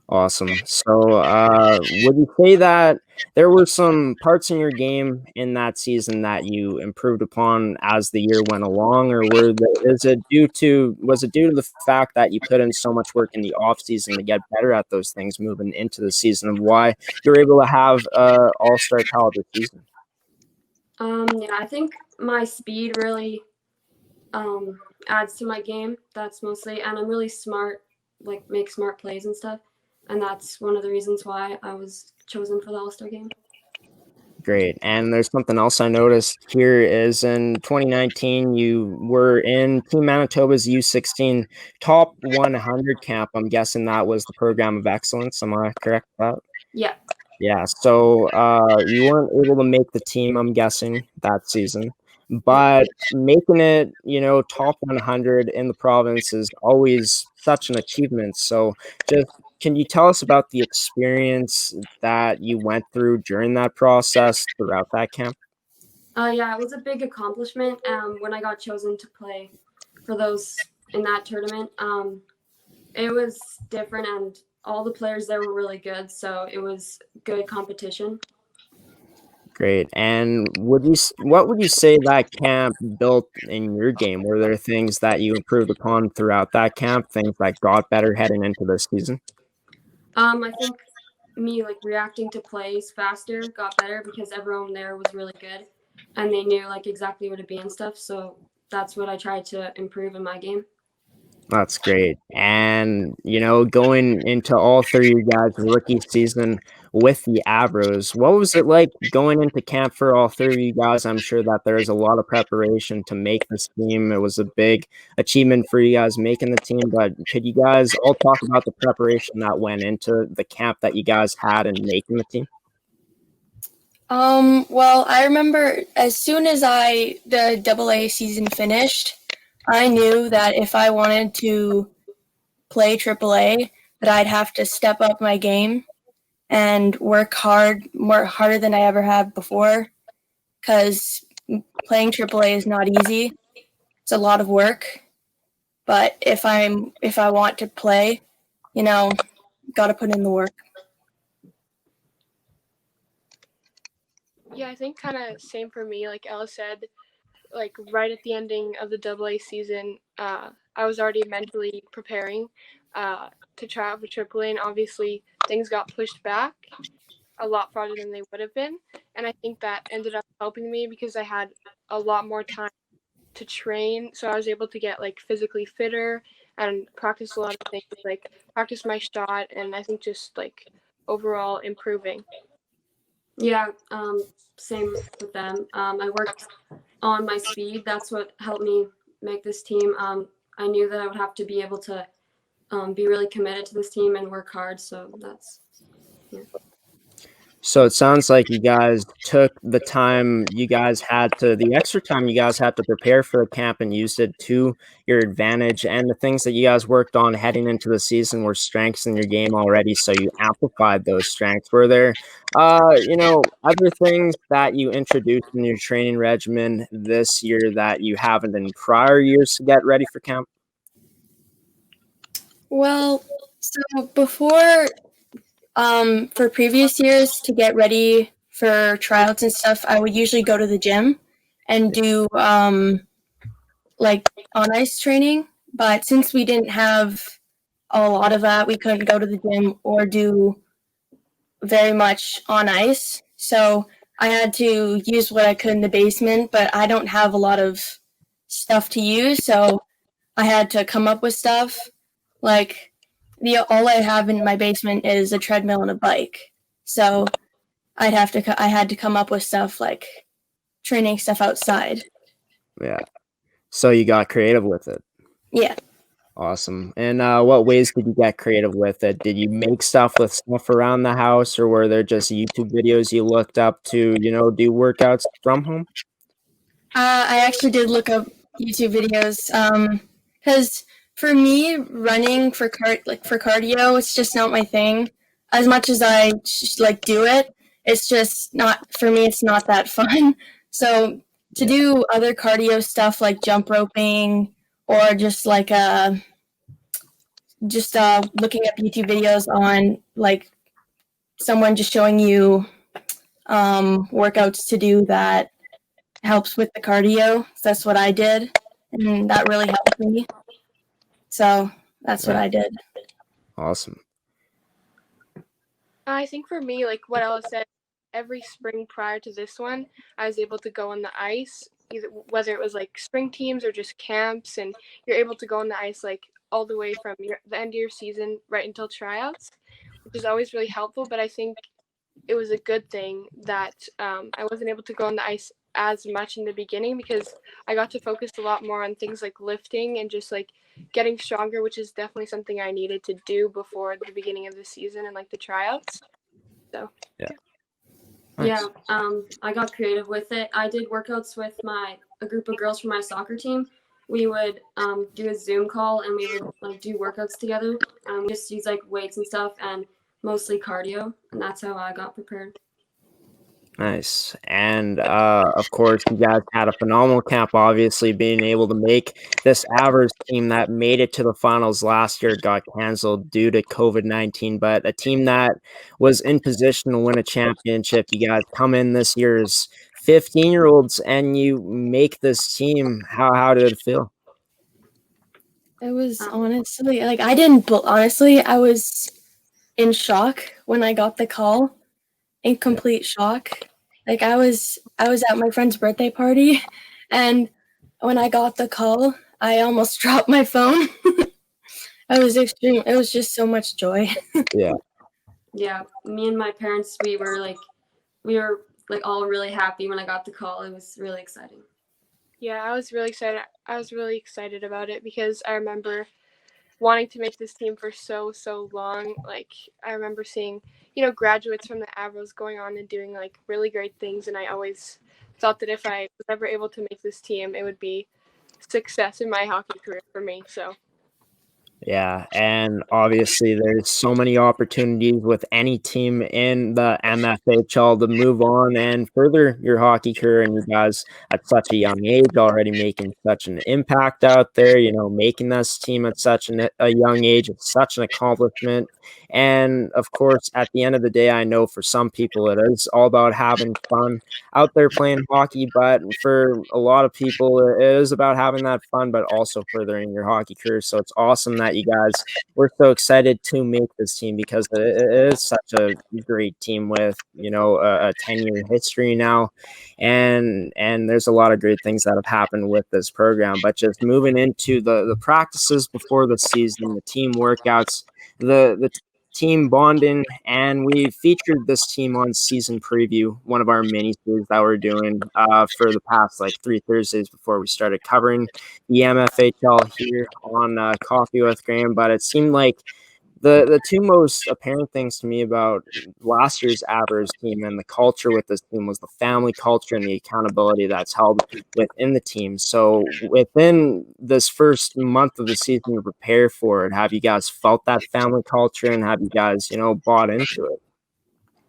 Awesome. So would you say that there were some parts in your game in that season that you improved upon as the year went along, or was it due to the fact that you put in so much work in the off season to get better at those things moving into the season, of why you're able to have all-star caliber season? Yeah, I think my speed really adds to my game. That's mostly, and I'm really smart, make smart plays and stuff. And that's one of the reasons why I was chosen for the All-Star game. Great. And there's something else I noticed here is in 2019, you were in Team Manitoba's U16 top 100 camp. I'm guessing that was the program of excellence. Am I correct with that? Yeah. Yeah. So you weren't able to make the team, I'm guessing, that season. but making it, top 100 in the province is always such an achievement. So just can you tell us about the experience that you went through during that process throughout that camp? Yeah, it was a big accomplishment when I got chosen to play for those in that tournament. It was different, and all the players there were really good, so it was good competition. Great. And what would you say that camp built in your game? Were there things that you improved upon throughout that camp, things that got better heading into this season? I think me like reacting to plays faster got better because everyone there was really good, and they knew like exactly where to be and stuff. So that's what I tried to improve in my game. That's great. And, going into all three of you guys' rookie season with the Avros, what was it like going into camp for all three of you guys? I'm sure that there's a lot of preparation to make this team. It was a big achievement for you guys making the team, but could you guys all talk about the preparation that went into the camp that you guys had in making the team? Well, I remember as soon as the AA season finished, I knew that if I wanted to play AAA, that I'd have to step up my game and work harder than I ever have before, because playing AAA is not easy. It's a lot of work. But if I want to play, got to put in the work. Yeah, I think kind of same for me. Like Ella said, like right at the ending of the AA season, I was already mentally preparing to try out for AAA, and obviously things got pushed back a lot farther than they would have been. And I think that ended up helping me because I had a lot more time to train, so I was able to get like physically fitter and practice a lot of things, like practice my shot, and I think just like overall improving. Yeah, same with them. I worked on my speed. That's what helped me make this team. I knew that I would have to be able to be really committed to this team and work hard. So that's, yeah. So it sounds like you guys took the extra time you guys had to prepare for the camp and used it to your advantage. And the things that you guys worked on heading into the season were strengths in your game already. So you amplified those strengths. Were there, other things that you introduced in your training regimen this year that you haven't in prior years to get ready for camp? Well, so before, for previous years to get ready for tryouts and stuff, I would usually go to the gym and do like on ice training. But since we didn't have a lot of that, we couldn't go to the gym or do very much on ice. So I had to use what I could in the basement, but I don't have a lot of stuff to use. So I had to come up with stuff. Like all I have in my basement is a treadmill and a bike. So I had to come up with stuff like training stuff outside. Yeah. So you got creative with it. Yeah. Awesome. And what ways did you get creative with it? Did you make stuff with stuff around the house, or were there just YouTube videos you looked up to, do workouts from home? I actually did look up YouTube videos because for me, running for cardio, it's just not my thing. As much as I do it, it's just not for me. It's not that fun. So to do other cardio stuff like jump roping or just looking up YouTube videos on like someone just showing you workouts to do that helps with the cardio. So that's what I did, and that really helped me. So that's what I did. Awesome. I think for me, like what Ella said, every spring prior to this one, I was able to go on the ice, whether it was like spring teams or just camps, and you're able to go on the ice like all the way from the end of your season right until tryouts, which is always really helpful. But I think it was a good thing that I wasn't able to go on the ice as much in the beginning because I got to focus a lot more on things like lifting and just like getting stronger, which is definitely something I needed to do before the beginning of the season and like the tryouts. So yeah. Yeah, I got creative with it. I did workouts with my a group of girls from my soccer team, we would do a Zoom call and we would like do workouts together. We just use like weights and stuff and mostly cardio, and that's how I got prepared. Nice. And of course, you guys had a phenomenal camp, obviously, being able to make this Avros team that made it to the finals last year got canceled due to COVID-19. But a team that was in position to win a championship, you guys come in this year as 15-year-olds and you make this team. How did it feel? It was honestly, like, I didn't, honestly, I was in shock when I got the call. In complete shock. Like I was at my friend's birthday party, and when I got the call, I almost dropped my phone. It was just so much joy. Yeah, me and my parents, we were all really happy when I got the call. It was really exciting. Yeah, I was really excited. I was really excited about it because I remember wanting to make this team for so long. Like I remember seeing, graduates from the Avros going on and doing like really great things, and I always thought that if I was ever able to make this team, it would be success in my hockey career for me. So Yeah, and obviously there's so many opportunities with any team in the MFHL to move on and further your hockey career, and you guys at such a young age already making such an impact out there, making this team at such a young age, it's such an accomplishment. And of course, at the end of the day, I know for some people it is all about having fun out there playing hockey, but for a lot of people it is about having that fun but also furthering your hockey career. So it's awesome that you guys were so excited to make this team because it is such a great team with a 10-year history now, and there's a lot of great things that have happened with this program. But just moving into the practices before the season, the team workouts, the team bonding, and we featured this team on season preview, one of our mini series that we're doing for the past like 3 Thursdays before we started covering the MFHL here on Coffee with Graeme. But it seemed like the two most apparent things to me about last year's Avros team and the culture with this team was the family culture and the accountability that's held within the team. So within this first month of the season to prepare for it, have you guys felt that family culture and have you guys, bought into it?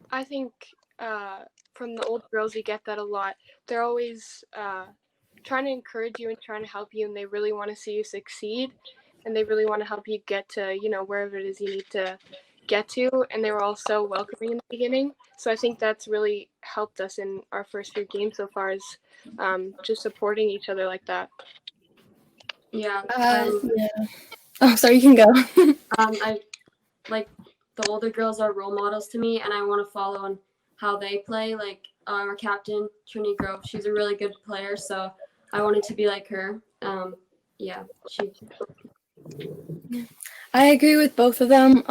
I think from the old girls, you get that a lot. They're always trying to encourage you and trying to help you, and they really want to see you succeed, and they really want to help you get to, wherever it is you need to get to. And they were all so welcoming in the beginning. So I think that's really helped us in our first few games so far, is just supporting each other like that. Yeah. Yeah. Oh, sorry, you can go. I like the older girls are role models to me, and I want to follow on how they play. Like our captain, Trinity Grove, she's a really good player, so I wanted to be like her. I agree with both of them.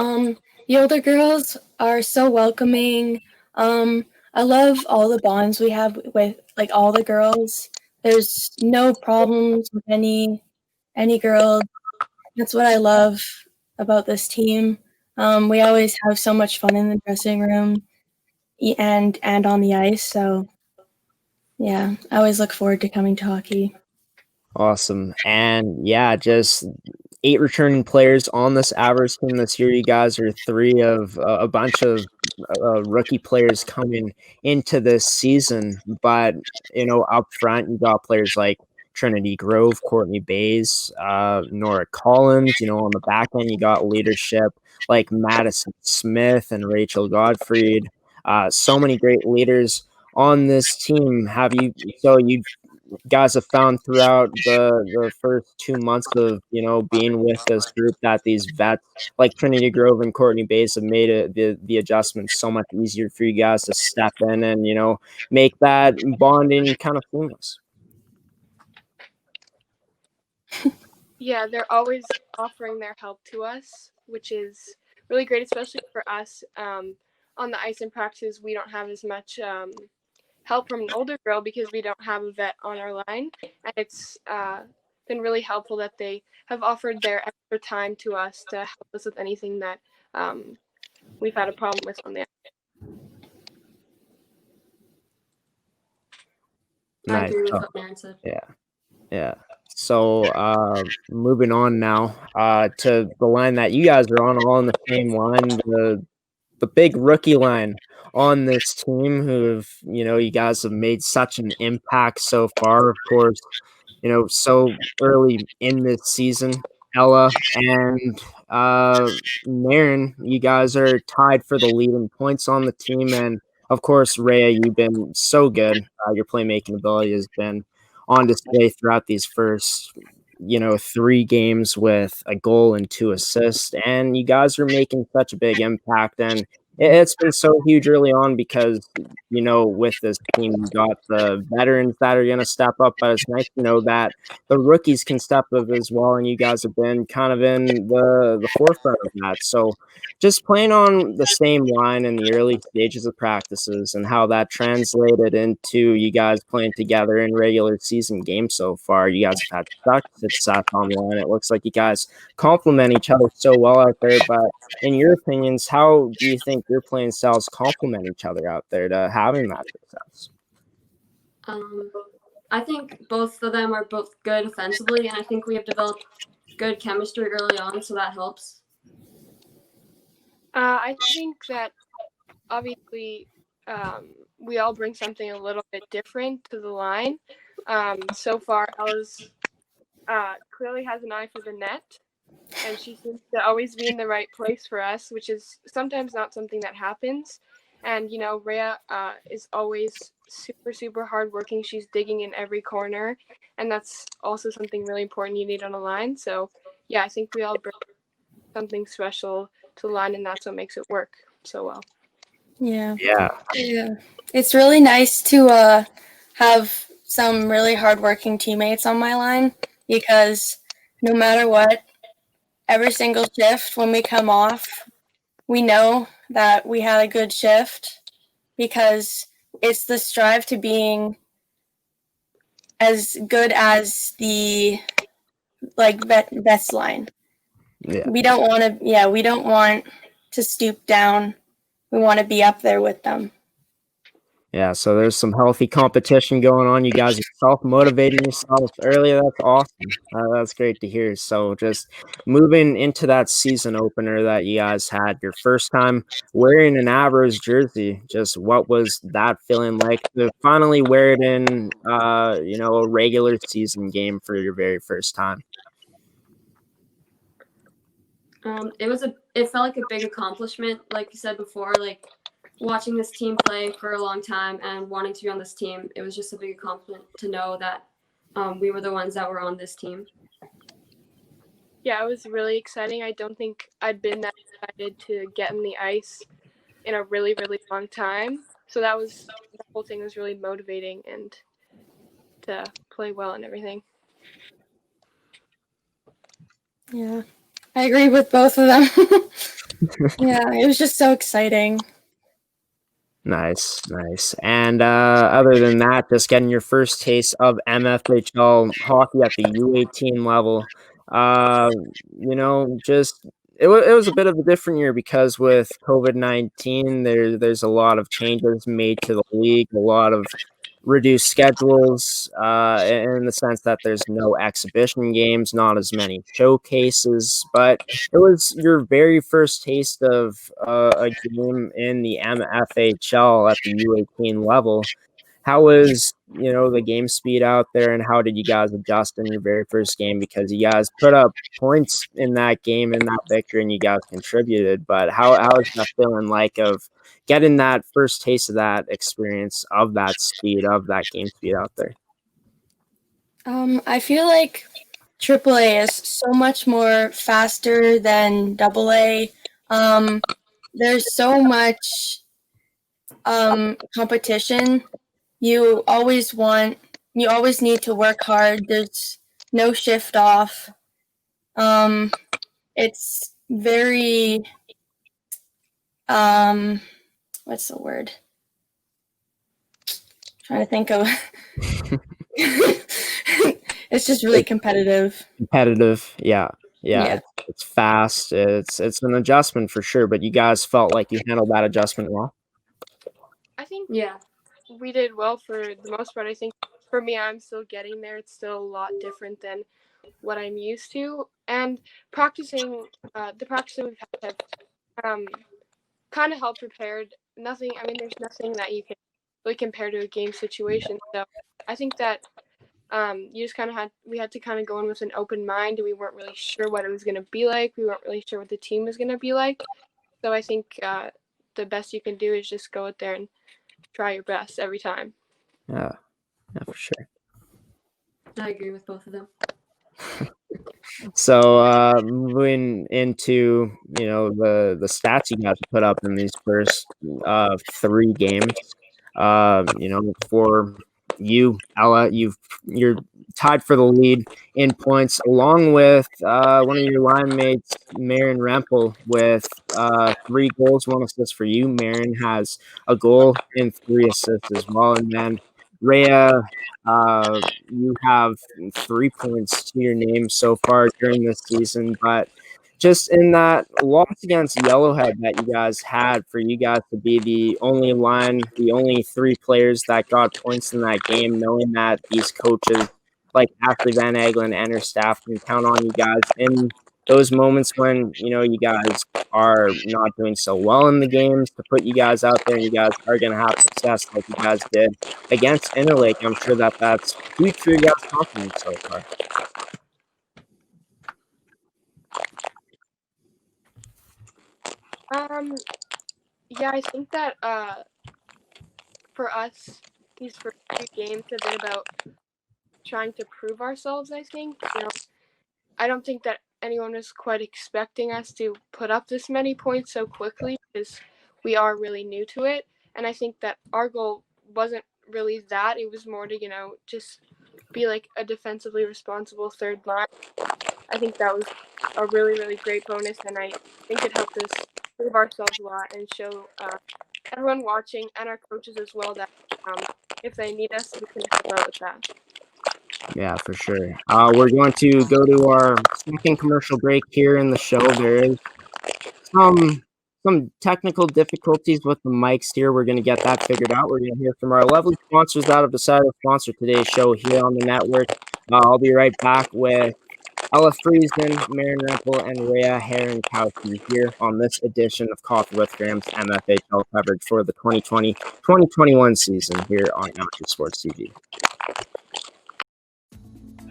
The older girls are so welcoming. I love all the bonds we have with like all the girls. There's no problems with any girls. That's what I love about this team. We always have so much fun in the dressing room and on the ice. So yeah, I always look forward to coming to hockey. Awesome. And yeah, just 8 returning players on this Avros team this year. You guys are 3 of a bunch of rookie players coming into this season. But, up front, you got players like Trinity Grove, Courtney Bays, Nora Collins. On the back end, you got leadership like Madison Smith and Rachel Gottfried. So many great leaders on this team. You guys have found throughout the first 2 months of being with this group that these vets like Trinity Grove and Courtney Bays have made the adjustments so much easier for you guys to step in and make that bonding kind of seamless? Yeah, they're always offering their help to us, which is really great, especially for us. On the ice in practice, we don't have as much help from an older girl because we don't have a vet on our line, and it's been really helpful that they have offered their extra time to us to help us with anything that we've had a problem with on the ice. I Nice. agree with what Maeryn said. Yeah. So moving on now to the line that you guys are on, all in the same line, the big rookie line on this team you guys have made such an impact so far, of course, so early in this season. Ella and Maeryn, you guys are tied for the lead in points on the team. And of course, Raya, you've been so good. Your playmaking ability has been on display throughout these first 3 games with a goal and 2 assists, and you guys are making such a big impact. And it's been so huge early on because with this team you got the veterans that are going to step up, but it's nice to know that the rookies can step up as well, and you guys have been kind of in the forefront of that. So just playing on the same line in the early stages of practices and how that translated into you guys playing together in regular season games so far. You guys have had such success on the line. It looks like you guys complement each other so well out there. But in your opinions, how do you think your playing styles complement each other out there to having that success? I think both of them are both good offensively, and I think we have developed good chemistry early on, so that helps. I think that obviously we all bring something a little bit different to the line. So far, Ella's clearly has an eye for the net, and she seems to always be in the right place for us, which is sometimes not something that happens. And, Rhea is always super, super hardworking. She's digging in every corner, and that's also something really important you need on a line. So, yeah, I think we all bring something special to the line, and that's what makes it work so well. Yeah. Yeah. It's really nice to have some really hardworking teammates on my line, because no matter what, every single shift when we come off, we know that we had a good shift, because it's the strive to being as good as the best line. Yeah. We don't want to stoop down. We want to be up there with them. Yeah, so there's some healthy competition going on. You guys are self-motivating yourself early. That's awesome. That's great to hear. So just moving into that season opener that you guys had, your first time wearing an Avros jersey, just what was that feeling like to finally wear it in, a regular season game for your very first time? It felt like a big accomplishment, like you said before, like watching this team play for a long time and wanting to be on this team. It was just a big accomplishment to know that we were the ones that were on this team. Yeah, it was really exciting. I don't think I'd been that excited to get in the ice in a really, really long time. So the whole thing was really motivating and to play well and everything. Yeah, I agree with both of them. Yeah, it was just so exciting. Nice. And other than that, just getting your first taste of MFHL hockey at the U18 level, it was a bit of a different year because with COVID-19, there's a lot of changes made to the league, a lot of reduced schedules, in the sense that there's no exhibition games, not as many showcases, but it was your very first taste of a game in the MFHL at the U18 level. How was, the game speed out there, and how did you guys adjust in your very first game? Because you guys put up points in that game, in that victory, and you guys contributed. But how is that feeling like of getting that first taste of that experience, of that speed, of that game speed out there? I feel like AAA is so much more faster than AA. There's so much competition. You always need to work hard. There's no shift off. It's very, what's the word? Trying to think of. It's just really competitive. Yeah. It's fast. It's an adjustment for sure, but you guys felt like you handled that adjustment well? I think Yeah, we did well for the most part. I think for me, I'm still getting there. It's still a lot different than what I'm used to. And practicing, the practicing we've had kind of helped prepared. Nothing, I mean, there's nothing that you can really compare to a game situation. So I think that you just kind of we had to kind of go in with an open mind, and we weren't really sure what it was going to be like. We weren't really sure what the team was going to be like. So I think the best you can do is just go out there and try your best every time. Yeah, for sure. I agree with both of them. So moving into the stats you guys put up in these first 3 games, for you, Ella, you're tied for the lead in points, along with one of your line mates, Maeryn Rempel, with 3 goals, 1 assist for you. Maeryn has a goal and 3 assists as well, and then Raya, you have 3 points to your name so far during this season, but just in that loss against Yellowhead that you guys had, for you guys to be the only 3 players that got points in that game, knowing that these coaches like Ashley Van Aglen and her staff can count on you guys in those moments when, you guys are not doing so well in the games, to put you guys out there and you guys are going to have success like you guys did against Interlake. I'm sure that that's huge for you guys' confidence so far. Yeah, I think that for us, these first 3 games have been about trying to prove ourselves, I think. I don't think that anyone was quite expecting us to put up this many points so quickly, because we are really new to it. And I think that our goal wasn't really that. It was more to, just be like a defensively responsible third line. I think that was a really, really great bonus, and I think it helped us prove ourselves a lot and show everyone watching and our coaches as well that if they need us, we can help out with that. Yeah, for sure. We're going to go to our second commercial break here in the show. There is some technical difficulties with the mics here. We're going to get that figured out. We're going to hear from our lovely sponsors that have decided to sponsor today's show here on the network. I'll be right back with Ella Friesen, Maeryn Rempel, and Raya Hrankowski here on this edition of Coffee with Graham's MFHL coverage for the 2020-2021 season here on Amateur Sports TV.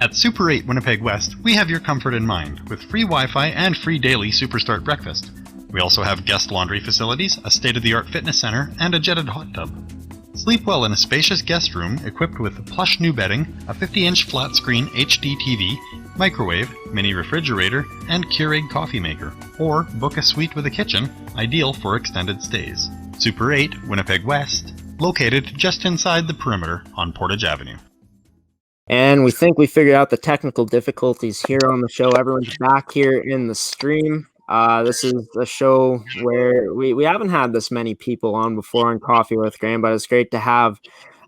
At Super 8 Winnipeg West, we have your comfort in mind with free Wi-Fi and free daily Superstart breakfast. We also have guest laundry facilities, a state-of-the-art fitness center, and a jetted hot tub. Sleep well in a spacious guest room equipped with plush new bedding, a 50-inch flat-screen HD TV, microwave, mini refrigerator, and Keurig coffee maker. Or book a suite with a kitchen, ideal for extended stays. Super 8 Winnipeg West, located just inside the perimeter on Portage Avenue. And we think we figured out the technical difficulties here on the show. Everyone's back here in the stream. This is a show where we haven't had this many people on before on Coffee with Graham, but it's great to have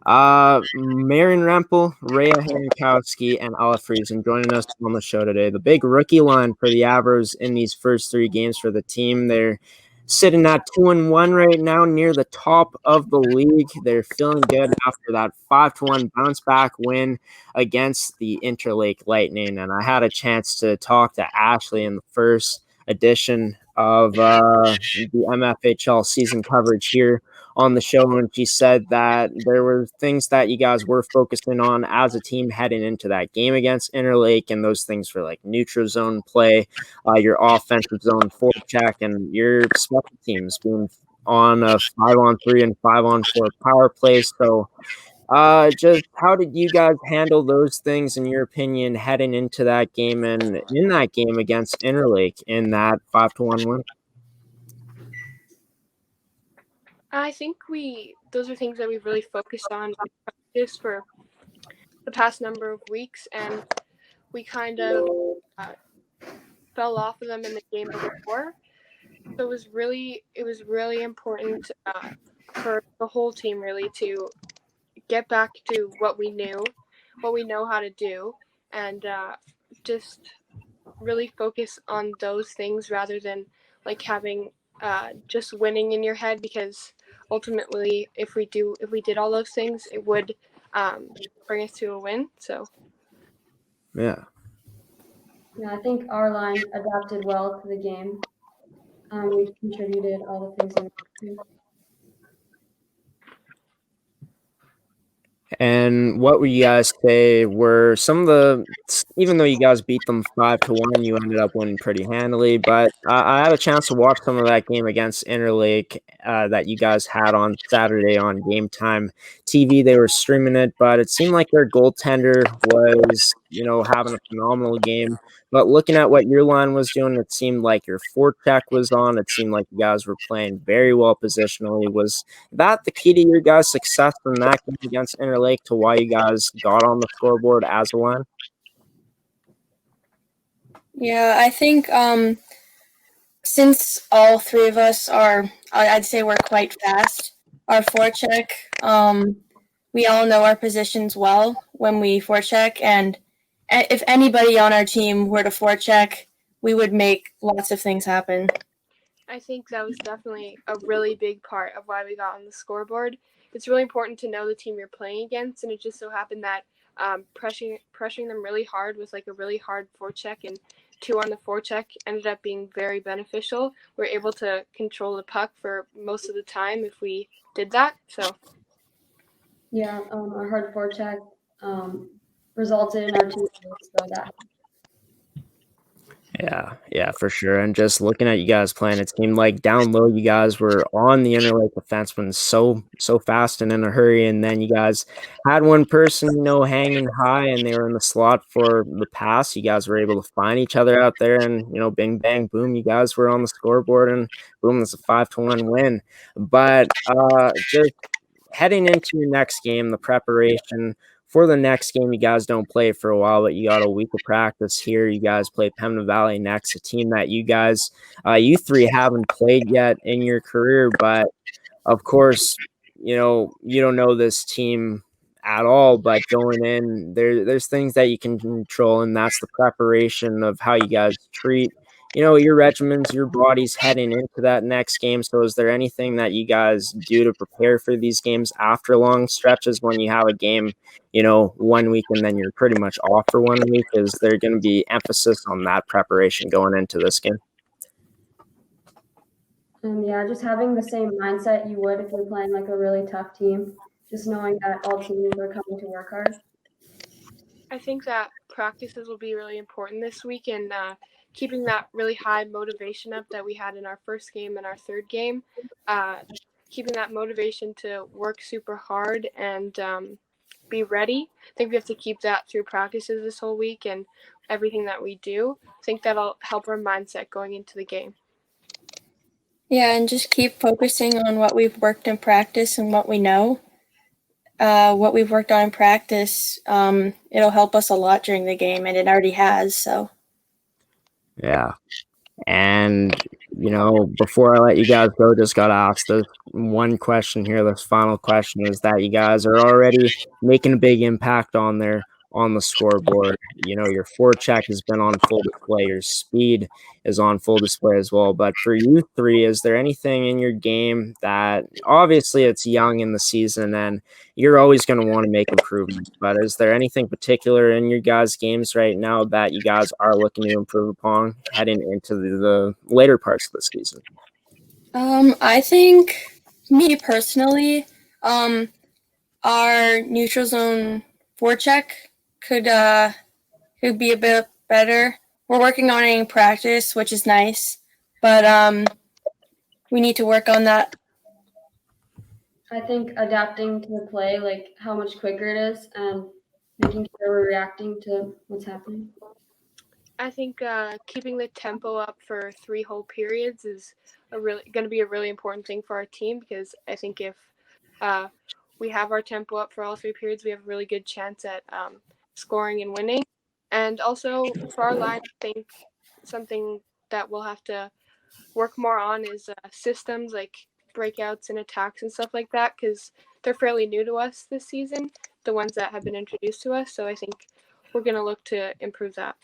Maeryn Rempel, Raya Hrankowski, and Ella Friesen joining us on the show today. The big rookie line for the Avros in these first 3 games for the team. They're sitting at 2-1 right now, near the top of the league. They're feeling good after that 5-1 bounce back win against the Interlake Lightning. And I had a chance to talk to Ashley in the first edition of the MFHL season coverage here on the show, and she said that there were things that you guys were focusing on as a team heading into that game against Interlake, and those things were like neutral zone play, your offensive zone forecheck, and your special teams being on a 5-on-3 and 5-on-4 power play. So just how did you guys handle those things, in your opinion, heading into that game and in that game against Interlake in that 5-1 win? I think those are things that we've really focused on in practice for the past number of weeks, and we kind of fell off of them in the game before. So it was really important for the whole team really to get back to what we know how to do, and just really focus on those things rather than like having just winning in your head, because ultimately if we did all those things, it would bring us to a win. So Yeah. Yeah, I think our line adapted well to the game. We contributed all the things we wanted to. And what would you guys say were some of the, even though you guys beat them 5-1, you ended up winning pretty handily, but I had a chance to watch some of that game against Interlake that you guys had on Saturday on Game Time TV. They were streaming it, but it seemed like their goaltender was, having a phenomenal game. But looking at what your line was doing, it seemed like your forecheck was on. It seemed like you guys were playing very well positionally. Was that the key to your guys' success in that game against Interlake, to why you guys got on the scoreboard as a line? Yeah, I think since all three of us are, I'd say we're quite fast. Our forecheck, we all know our positions well when we forecheck, and if anybody on our team were to forecheck, we would make lots of things happen. I think that was definitely a really big part of why we got on the scoreboard. It's really important to know the team you're playing against, and it just so happened that pressuring them really hard with like a really hard forecheck and 2 on the forecheck ended up being very beneficial. We're able to control the puck for most of the time if we did that. So yeah, our hard forecheck resulted in our 2 goals, so that. Yeah, for sure. And just looking at you guys playing, it seemed like down low you guys were on the Interlake defenseman so fast and in a hurry, and then you guys had one person, hanging high, and they were in the slot for the pass. You guys were able to find each other out there, and bing bang boom, you guys were on the scoreboard, and boom, it's a 5-1 win. But just heading into your next game, the preparation for the next game, you guys don't play for a while, but you got a week of practice here. You guys play Pembina Valley next, a team that you guys, you three haven't played yet in your career. But of course, you don't know this team at all. But going in, there's things that you can control, and that's the preparation of how you guys treat your regimens, your bodies heading into that next game. So is there anything that you guys do to prepare for these games after long stretches when you have a game, 1 week and then you're pretty much off for 1 week? Is there going to be emphasis on that preparation going into this game? Yeah, just having the same mindset you would if you're playing like a really tough team, just knowing that all teams are coming to work hard. I think that practices will be really important this week, and keeping that really high motivation up that we had in our first game and our third game, keeping that motivation to work super hard and be ready. I think we have to keep that through practices this whole week and everything that we do. I think that'll help our mindset going into the game. Yeah, and just keep focusing on what we've worked in practice and what we know. What we've worked on in practice, it'll help us a lot during the game, and it already has. So, yeah. And before I let you guys go, just got to ask this one question here. This final question is that you guys are already making a big impact on the scoreboard. Your forecheck has been on full display. Your speed is on full display as well. But for you three, is there anything in your game that, obviously it's young in the season and you're always going to want to make improvements, but is there anything particular in your guys' games right now that you guys are looking to improve upon heading into the later parts of the season? I think, me personally, our neutral zone forecheck could be a bit better. We're working on it in practice, which is nice, but we need to work on that. I think adapting to the play, like how much quicker it is, and making sure we're reacting to what's happening. I think keeping the tempo up for 3 whole periods is going to be a really important thing for our team, because I think if we have our tempo up for all 3 periods, we have a really good chance at scoring and winning. And also for our line, I think something that we'll have to work more on is systems like breakouts and attacks and stuff like that, because they're fairly new to us this season, the ones that have been introduced to us. So I think we're going to look to improve that.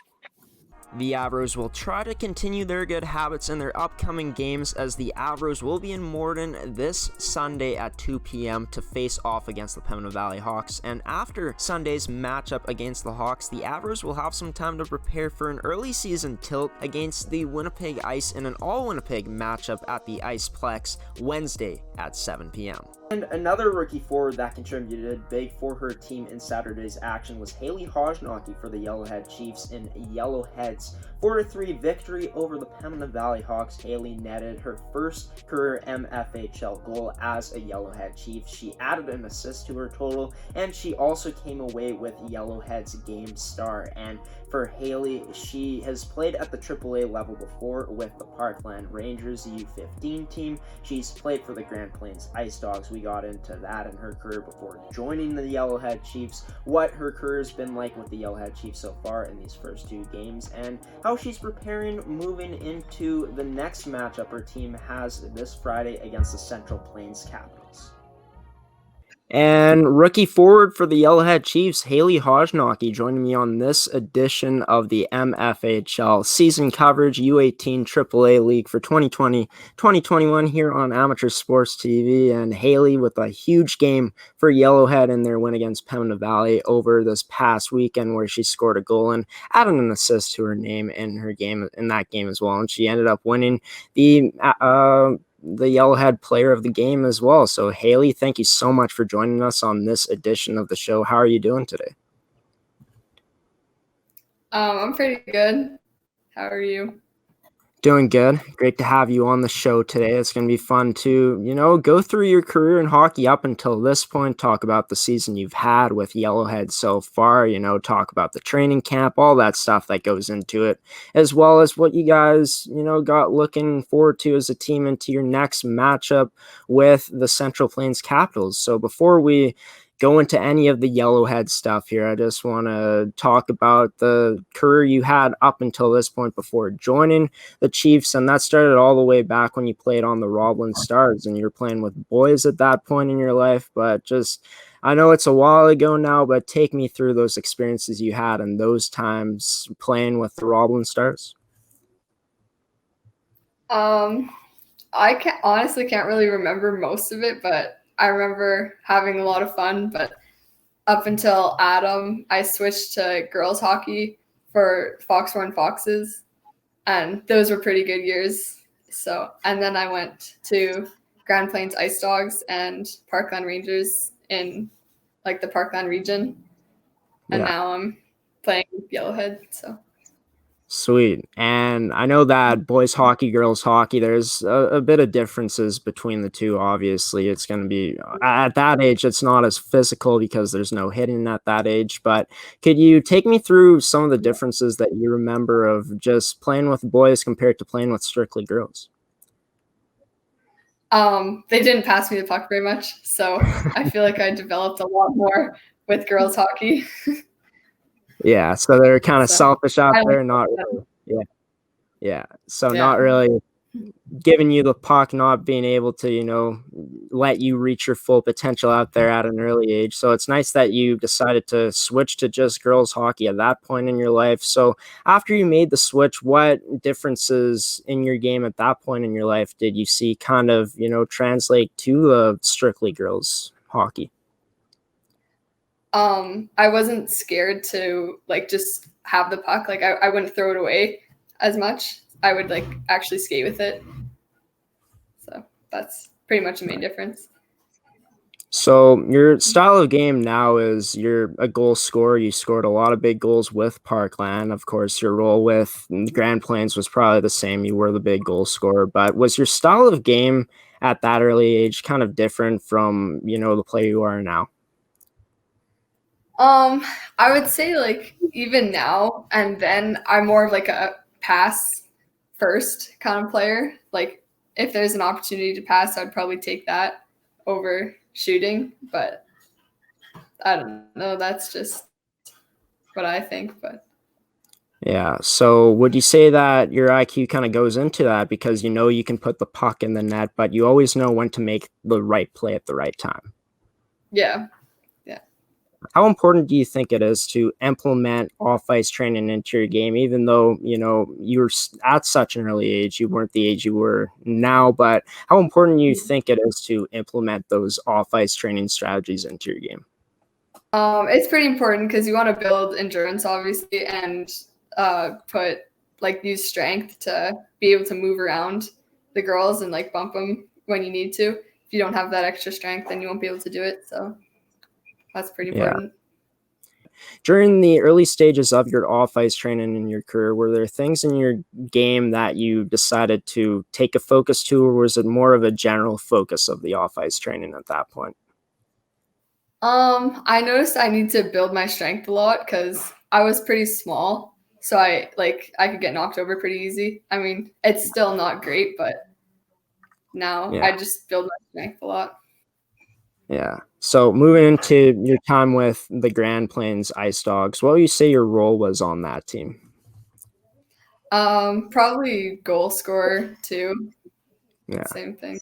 The Avros will try to continue their good habits in their upcoming games, as the Avros will be in Morden this Sunday at 2 p.m. to face off against the Pembina Valley Hawks. And after Sunday's matchup against the Hawks, the Avros will have some time to prepare for an early season tilt against the Winnipeg Ice in an all-Winnipeg matchup at the Iceplex Wednesday at 7 p.m. And another rookie forward that contributed big for her team in Saturday's action was Hayley Hodgnocki for the Yellowhead Chiefs in Yellowhead's 4-3 victory over the Pembina Valley Hawks. Hayley netted her first career MFHL goal as a Yellowhead Chief. She added an assist to her total, and she also came away with Yellowhead's Game Star. And for Hayley, she has played at the AAA level before with the Parkland Rangers U18 team. She's played for the Grand Plains Ice Dogs. We got into that in her career before joining the Yellowhead Chiefs, what her career's been like with the Yellowhead Chiefs so far in these first 2 games, and how she's preparing moving into the next matchup her team has this Friday against the Central Plains Capitals. And rookie forward for the Yellowhead Chiefs, Hayley Hodgnocki, joining me on this edition of the MFHL season coverage U18 AAA League for 2020-2021 here on Amateur Sports TV. And Hayley with a huge game for Yellowhead in their win against Pembina Valley over this past weekend, where she scored a goal and added an assist to her name in that game as well. And she ended up winning the Yellowhead player of the game as well. So Hayley, thank you so much for joining us on this edition of the show. How are you doing today? I'm pretty good. How are you? Doing good. Great to have you on the show today. It's going to be fun to, go through your career in hockey up until this point, talk about the season you've had with Yellowhead so far, talk about the training camp, all that stuff that goes into it, as well as what you guys, got looking forward to as a team into your next matchup with the Central Plains Capitals. So before we go into any of the Yellowhead stuff here, I just want to talk about the career you had up until this point before joining the Chiefs, and that started all the way back when you played on the Roblin Stars, and you were playing with boys at that point in your life. But I know it's a while ago now, but take me through those experiences you had and those times playing with the Roblin Stars. I honestly can't really remember most of it, but I remember having a lot of fun. But up until Adam, I switched to girls hockey for Foxhorn Foxes, and those were pretty good years. And then I went to Grand Plains Ice Dogs and Parkland Rangers in the Parkland region, and now I'm playing Yellowhead. So sweet. And I know that boys hockey, girls hockey, there's a bit of differences between the two. Obviously, it's going to be at that age, it's not as physical because there's no hitting at that age. But could you take me through some of the differences that you remember of just playing with boys compared to playing with strictly girls? They didn't pass me the puck very much, so I feel like I developed a lot more with girls hockey. Yeah, so they're kind of selfish out there, not really. Yeah. So not really giving you the puck, not being able to, let you reach your full potential out there at an early age. So it's nice that you decided to switch to just girls hockey at that point in your life. So after you made the switch, what differences in your game at that point in your life did you see kind of, translate to the strictly girls hockey? I wasn't scared to just have the puck. I wouldn't throw it away as much. I would actually skate with it. So that's pretty much the main difference. So your style of game now is you're a goal scorer. You scored a lot of big goals with Parkland. Of course, your role with Grand Plains was probably the same. You were the big goal scorer, but was your style of game at that early age kind of different from, the player you are now? I would say even now and then I'm more of a pass first kind of player. If there's an opportunity to pass, I'd probably take that over shooting, but I don't know. That's just what I think, but. Yeah. So would you say that your IQ kind of goes into that because you can put the puck in the net, but you always know when to make the right play at the right time? Yeah. how important do you think it is to implement off-ice training into your game, even though, you're at such an early age, you weren't the age you were now, but how important do you think it is to implement those off-ice training strategies into your game? It's pretty important because you want to build endurance, obviously, and use strength to be able to move around the girls and bump them when you need to. If you don't have that extra strength, then you won't be able to do it. So that's pretty important. During the early stages of your off-ice training in your career, were there things in your game that you decided to take a focus to, or was it more of a general focus of the off-ice training at that point? I noticed I need to build my strength a lot because I was pretty small. So I could get knocked over pretty easy. I mean, it's still not great, but now I just build my strength a lot. Yeah. So moving into your time with the Grand Plains Ice Dogs, what would you say your role was on that team? Probably goal scorer too. Yeah. Same thing.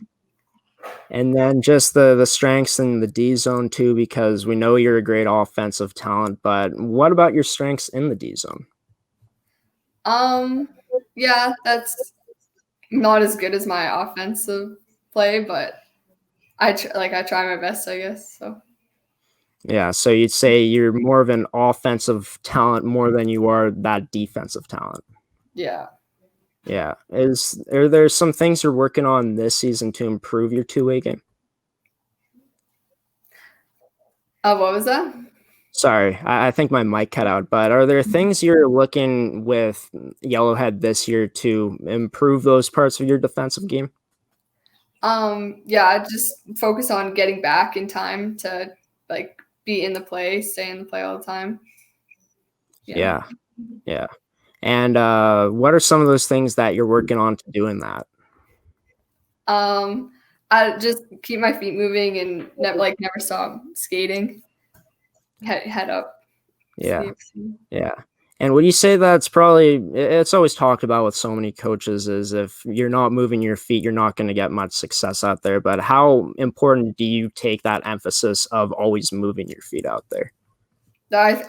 And then just the strengths in the D zone too, because we know you're a great offensive talent, but what about your strengths in the D zone? Yeah, that's not as good as my offensive play, but I try my best, I guess. So yeah, so you'd say you're more of an offensive talent more than you are that defensive talent. Yeah. Yeah. Are there some things you're working on this season to improve your two-way game? What was that? Sorry, I think my mic cut out, but are there things you're looking with Yellowhead this year to improve those parts of your defensive game? Yeah, just focus on getting back in time to be in the play, stay in the play all the time. Yeah. And what are some of those things that you're working on to doing that? I just keep my feet moving and never stop skating. Head up. Yeah. And would you say that's probably, it's always talked about with so many coaches, is if you're not moving your feet, you're not going to get much success out there. But how important do you take that emphasis of always moving your feet out there? I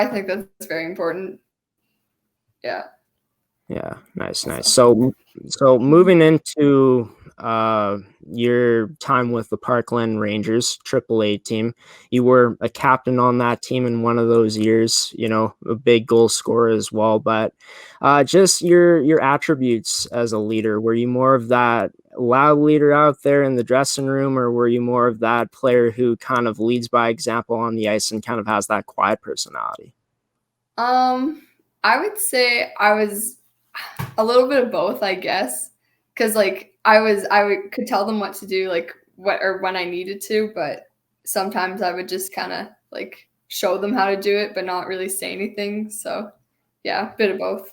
think that's very important. Yeah. Yeah, nice. So moving into your time with the Parkland Rangers AAA team, you were a captain on that team in one of those years, a big goal scorer as well, but just your attributes as a leader, were you more of that loud leader out there in the dressing room, or were you more of that player who kind of leads by example on the ice and kind of has that quiet personality? I would say I was a little bit of both, I guess, because could tell them what to do, what or when I needed to, but sometimes I would just kind of show them how to do it, but not really say anything. So yeah, a bit of both.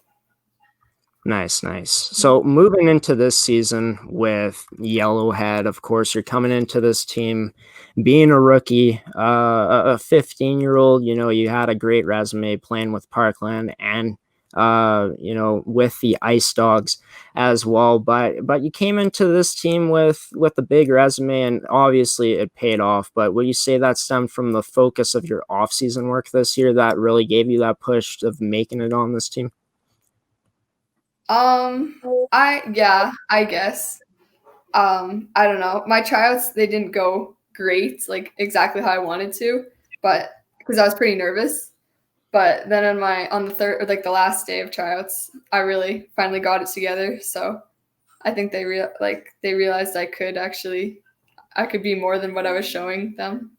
Nice. So moving into this season with Yellowhead, of course, you're coming into this team being a rookie, a 15-year-old. You had a great resume playing with Parkland and with the Ice Dogs as well. But you came into this team with a big resume, and obviously it paid off. But would you say that stemmed from the focus of your off-season work this year that really gave you that push of making it on this team? I guess. I don't know. My tryouts, they didn't go great, exactly how I wanted to, but because I was pretty nervous. But then on the third, or the last day of tryouts, I really finally got it together. So I think they realized I could be more than what I was showing them.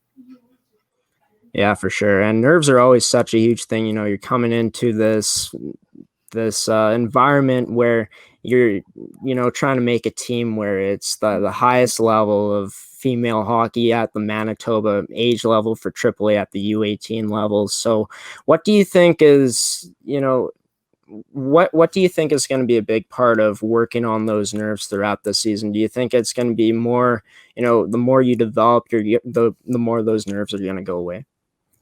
Yeah, for sure. And nerves are always such a huge thing. You're coming into this environment where you're trying to make a team where it's the highest level of female hockey at the Manitoba age level for AAA at the U18 levels. So what do you think is what do you think is going to be a big part of working on those nerves throughout the season? Do you think it's going to be more, the more you develop the more those nerves are going to go away?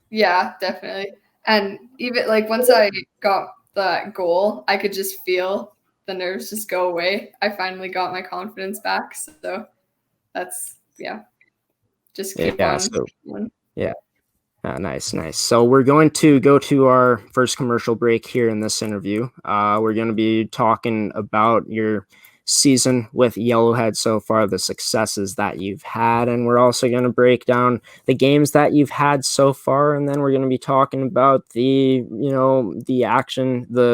Yeah, definitely. And even once I got that goal, I could just feel the nerves just go away. I finally got my confidence back. So that's, just keep on. Yeah. Nice. So we're going to go to our first commercial break here in this interview. We're going to be talking about your season with Yellowhead so far, the successes that you've had, and we're also going to break down the games that you've had so far, and then we're going to be talking about the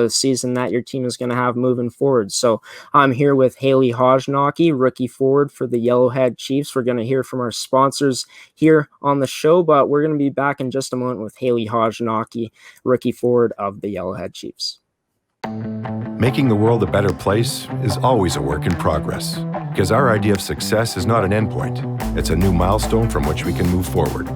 season that your team is going to have moving forward. So I'm here with Hayley Hodgnocki, rookie forward for the Yellowhead Chiefs. We're going to hear from our sponsors here on the show, but we're going to be back in just a moment with Hayley Hodgnocki, rookie forward of the Yellowhead Chiefs. Making the world a better place is always a work in progress, because our idea of success is not an endpoint. It's a new milestone from which we can move forward.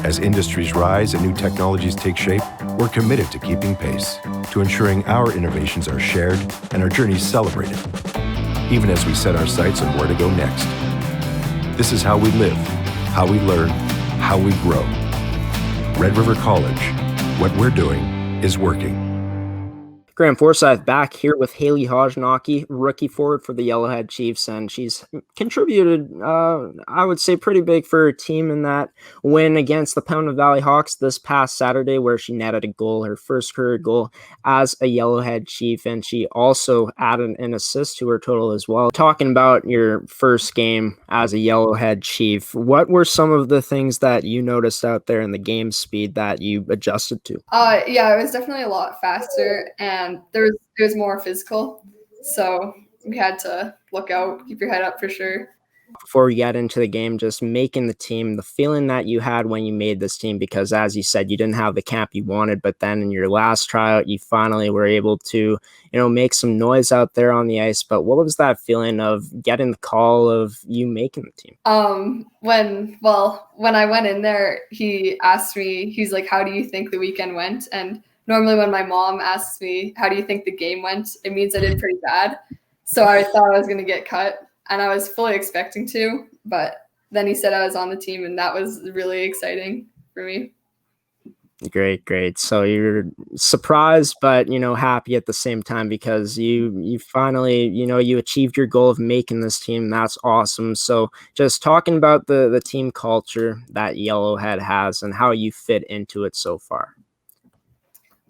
As industries rise and new technologies take shape, we're committed to keeping pace, to ensuring our innovations are shared and our journeys celebrated, even as we set our sights on where to go next. This is how we live, how we learn, how we grow. Red River College, what we're doing is working. Graeme Forsyth back here with Hayley Hodgnocki, rookie forward for the Yellowhead Chiefs, and she's contributed, I would say, pretty big for her team in that win against the Pembina Valley Hawks this past Saturday, where she netted a goal, her first career goal as a Yellowhead Chief, and she also added an assist to her total as well. Talking about your first game as a Yellowhead Chief, what were some of the things that you noticed out there in the game speed that you adjusted to? Yeah, it was definitely a lot faster, and it was more physical. So we had to look out, keep your head up for sure. Before we get into the game, just making the team, the feeling that you had when you made this team, because as you said, you didn't have the camp you wanted, but then in your last tryout, you finally were able to, make some noise out there on the ice. But what was that feeling of getting the call of you making the team? When I went in there, he asked me, he's like, how do you think the weekend went? And normally when my mom asks me, how do you think the game went? It means I did pretty bad. So I thought I was going to get cut. And I was fully expecting to, but then he said I was on the team, and that was really exciting for me. Great. So you're surprised, but, happy at the same time, because you finally, you achieved your goal of making this team. That's awesome. So just talking about the team culture that Yellowhead has and how you fit into it so far.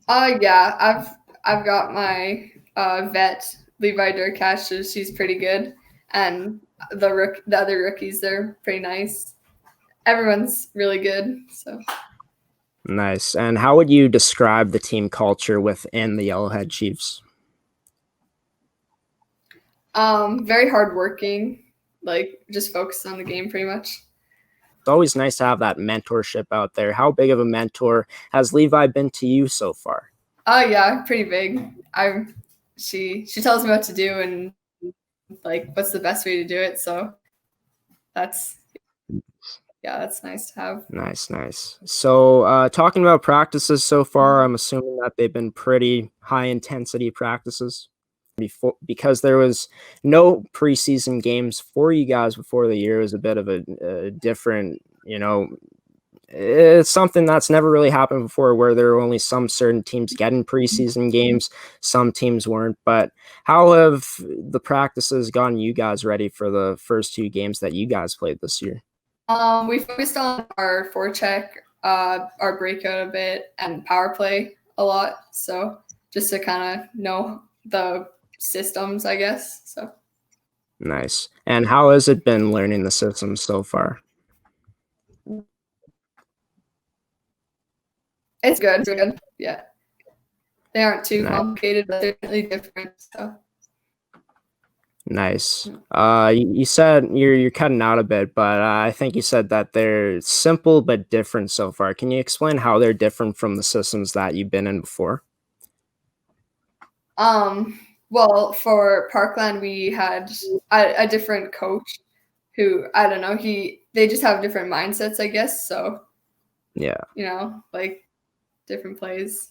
Yeah, I've got my vet, Levi Durkash. She's pretty good. And the other rookies, they're pretty nice. Everyone's really good. So nice. And how would you describe the team culture within the Yellowhead Chiefs? Very hardworking, like just focused on the game pretty much. It's always nice to have that mentorship out there. How big of a mentor has Levi been to you so far? Yeah, pretty big. She tells me what to do and like what's the best way to do it. So that's nice to have. Nice. So talking about practices so far, I'm assuming that they've been pretty high intensity practices because there was no preseason games for you guys before the year. It was a bit of a different, it's something that's never really happened before, where there were only some certain teams getting preseason games, some teams weren't. But how have the practices gotten you guys ready for the first two games that you guys played this year? We focused on our forecheck, our breakout a bit, and power play a lot. So just to kind of know the systems, I guess. So nice. And how has it been learning the systems so far? It's good. Yeah. They aren't too complicated, but they're really different. So nice. You said you're cutting out a bit, but I think you said that they're simple but different so far. Can you explain how they're different from the systems that you've been in before? Well, for Parkland, we had a different coach who, I don't know, they just have different mindsets, I guess. So yeah, like different plays.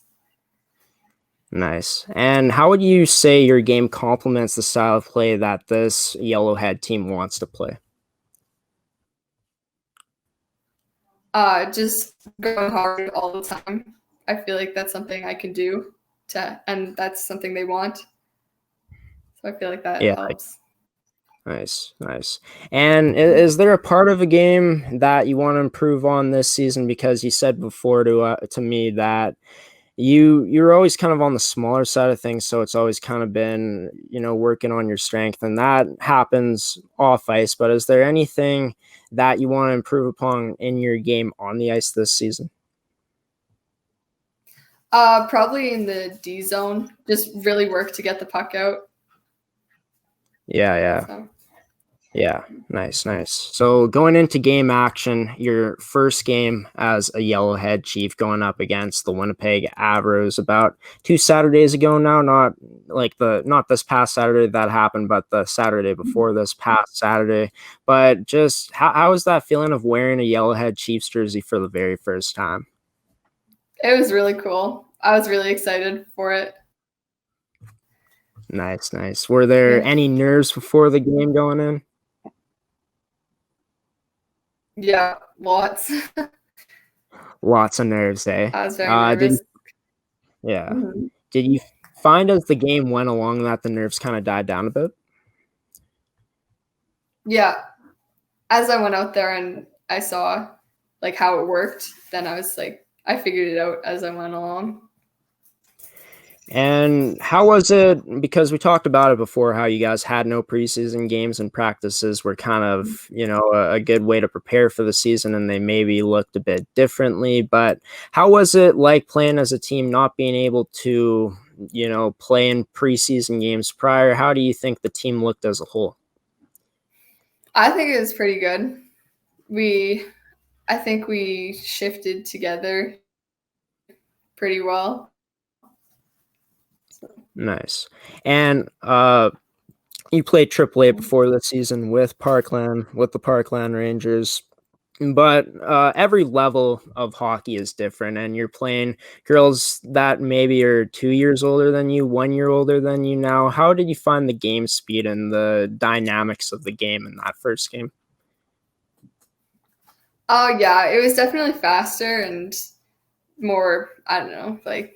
Nice. And how would you say your game complements the style of play that this Yellowhead team wants to play? Just going hard all the time. I feel like that's something I can do, and that's something they want. So I feel like that helps. Nice, nice. And is there a part of a game that you want to improve on this season? Because you said before to me that you're always kind of on the smaller side of things, so it's always kind of been, working on your strength, and that happens off ice. But is there anything that you want to improve upon in your game on the ice this season? Probably in the D zone. Just really work to get the puck out. Yeah. So. Yeah, nice. So going into game action, your first game as a Yellowhead Chief going up against the Winnipeg Avros about 2 Saturdays ago now, not this past Saturday that happened, but the Saturday before this past Saturday. But just how is that feeling of wearing a Yellowhead Chiefs jersey for the very first time? It was really cool. I was really excited for it. Nice. Were there any nerves before the game going in? Yeah, lots. Lots of nerves, eh? I was very nervous. Did you find as the game went along that the nerves kind of died down a bit? Yeah. As I went out there and I saw like how it worked, then I was like, I figured it out as I went along. And how was it, because we talked about it before, how you guys had no preseason games and practices were kind of, a good way to prepare for the season, and they maybe looked a bit differently. But how was it like playing as a team, not being able to, play in preseason games prior? How do you think the team looked as a whole? I think it was pretty good. I think we shifted together pretty well. Nice. And you played AAA before this season with the Parkland Rangers. But every level of hockey is different, and you're playing girls that maybe are 2 years older than you, 1 year older than you now. How did you find the game speed and the dynamics of the game in that first game? Oh, yeah, it was definitely faster and more, I don't know, it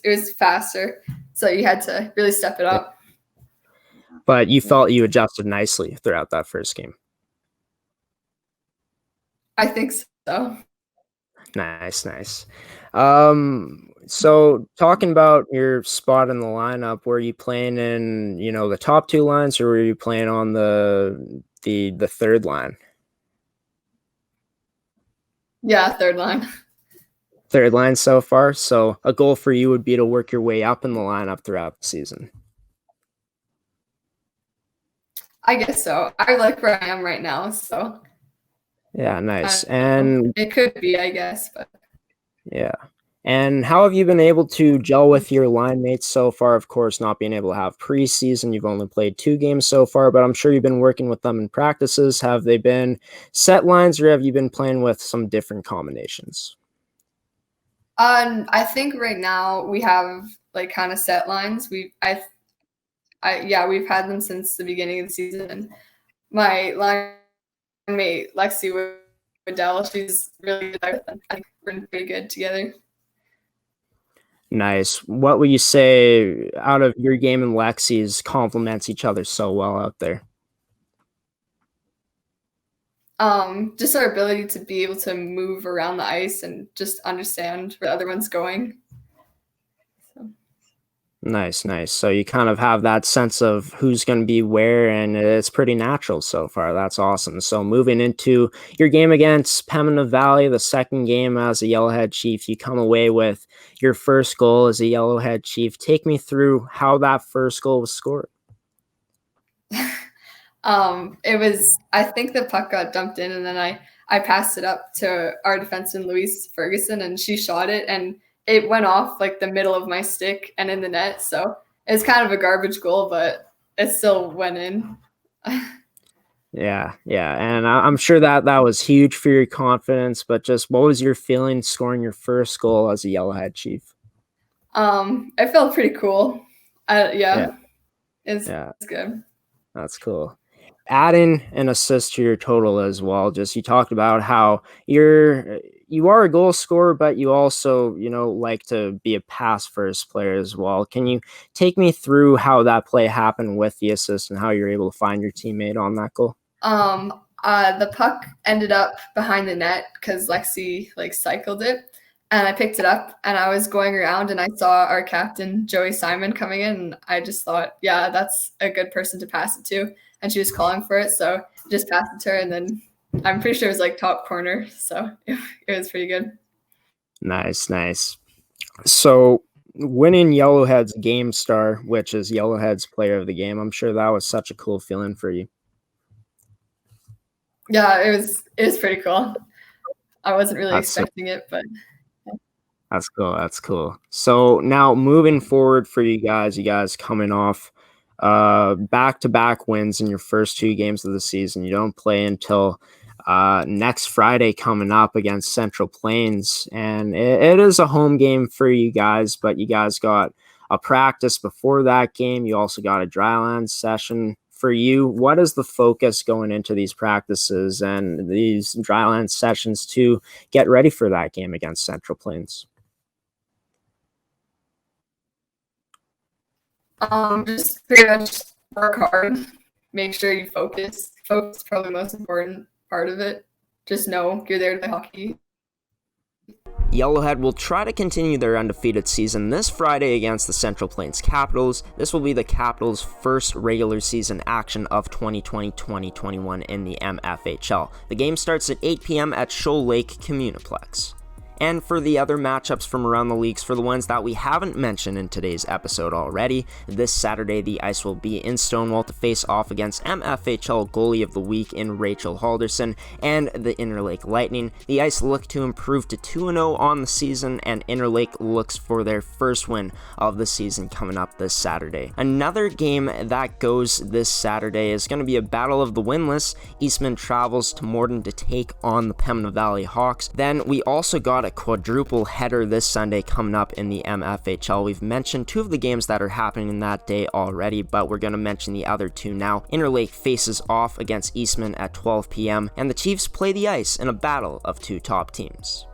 was faster. So you had to really step it up. But you felt you adjusted nicely throughout that first game. I think so. Nice. So talking about your spot in the lineup, were you playing in, the top two lines, or were you playing on the third line? Yeah, third line. Third line so far. So a goal for you would be to work your way up in the lineup throughout the season. I guess so. I like where I am right now, so. Yeah, nice. And it could be, I guess, but. Yeah. And how have you been able to gel with your line mates so far? Of course, not being able to have preseason. You've only played 2 games so far, but I'm sure you've been working with them in practices. Have they been set lines, or have you been playing with some different combinations? I think right now we have kind of set lines. We've had them since the beginning of the season. And my line mate Lexi Waddell, she's really good. I think we're pretty good together. Nice. What would you say out of your game and Lexi's complements each other so well out there? Just our ability to be able to move around the ice and just understand where the other one's going. So. Nice. So you kind of have that sense of who's going to be where, and it's pretty natural so far. That's awesome. So moving into your game against Pembina Valley, the second game as a Yellowhead Chief, you come away with your first goal as a Yellowhead Chief. Take me through how that first goal was scored. I think the puck got dumped in, and then I passed it up to our defenseman, Louise Ferguson, and she shot it, and it went off the middle of my stick and in the net. So it's kind of a garbage goal, but it still went in. Yeah. And I'm sure that was huge for your confidence, but just what was your feeling scoring your first goal as a Yellowhead Chief? It felt pretty cool. It's good. That's cool. Adding an assist to your total as well. Just you talked about how you're you are a goal scorer, but you also, like to be a pass first player as well. Can you take me through how that play happened with the assist and how you're able to find your teammate on that goal? The puck ended up behind the net because Lexi cycled it, and I picked it up and I was going around and I saw our captain Joey Simon coming in, and I just thought, yeah, that's a good person to pass it to, and she was calling for it, so just passed it to her, and then I'm pretty sure it was top corner, so it was pretty good. Nice. So winning Yellowhead's Game Star, which is Yellowhead's player of the game, I'm sure that was such a cool feeling for you. Yeah, it was pretty cool. I wasn't really expecting it, but That's cool. So now moving forward for you guys coming off back-to-back wins in your first 2 games of the season. You don't play until next Friday coming up against Central Plains, and it is a home game for you guys, but you guys got a practice before that game. You also got a dryland session. For you, what is the focus going into these practices and these dryland sessions to get ready for that game against Central Plains? Just pretty much work hard, make sure you focus. Focus is probably the most important part of it. Just know you're there to play hockey. Yellowhead will try to continue their undefeated season this Friday against the Central Plains Capitals. This will be the Capitals' first regular season action of 2020-2021 in the MFHL. The game starts at 8 p.m. at Shoal Lake Communiplex. And for the other matchups from around the leagues, for the ones that we haven't mentioned in today's episode already, this Saturday the Ice will be in Stonewall to face off against MFHL Goalie of the Week in Rachel Halderson and the Interlake Lightning. The Ice look to improve to 2-0 on the season, and Interlake looks for their first win of the season coming up this Saturday. Another game that goes this Saturday is going to be a battle of the winless. Eastman travels to Morden to take on the Pembina Valley Hawks. Then we also got a quadruple header this Sunday coming up in the MFHL. We've mentioned 2 of the games that are happening that day already, but we're going to mention the other 2 now. Interlake faces off against Eastman at 12 p.m. and the Chiefs play the Ice in a battle of 2 top teams.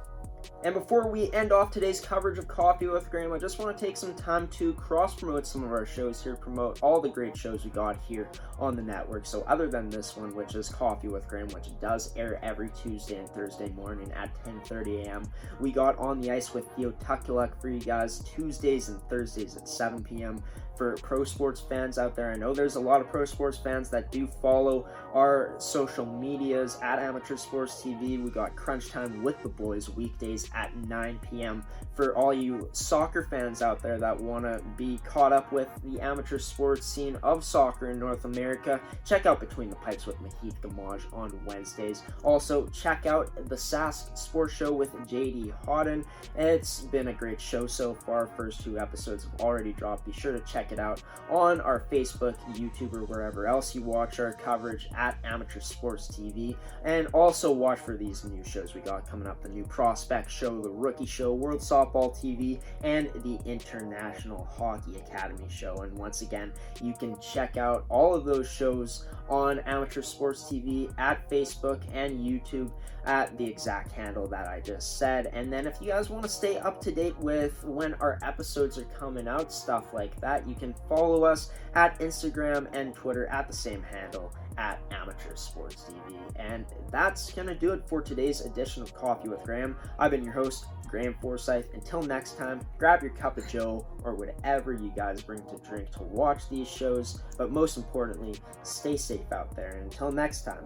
And before we end off today's coverage of Coffee with Graeme, I just want to take some time to cross-promote some of our shows here, promote all the great shows we got here on the network. So other than this one, which is Coffee with Graeme, which does air every Tuesday and Thursday morning at 10:30 a.m., we got On the Ice with Theo Tukuluk for you guys Tuesdays and Thursdays at 7 p.m. For pro sports fans out there, I know there's a lot of pro sports fans that do follow our social medias at Amateur Sports TV. We got Crunch Time with the Boys weekdays at 9 p.m. For all you soccer fans out there that want to be caught up with the amateur sports scene of soccer in North America, check out Between the Pipes with Mahith Gamaj on Wednesdays. Also, check out the Sask Sports Show with JD Hodden. It's been a great show so far. First 2 episodes have already dropped. Be sure to check it out on our Facebook, YouTube, or wherever else you watch our coverage at Amateur Sports TV. And also watch for these new shows we got coming up: the new Prospect Show, the Rookie Show, World Softball TV, and the International Hockey Academy Show. And once again, you can check out all of those shows on Amateur Sports TV at Facebook and YouTube at the exact handle that I just said. And then if you guys want to stay up to date with when our episodes are coming out, stuff like that, you can follow us at Instagram and Twitter at the same handle, at Amateur Sports TV. And that's going to do it for today's edition of Coffee with Graeme. I've been your host, Graeme Forsyth. Until next time, grab your cup of joe or whatever you guys bring to drink to watch these shows. But most importantly, stay safe out there. And until next time,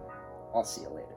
I'll see you later.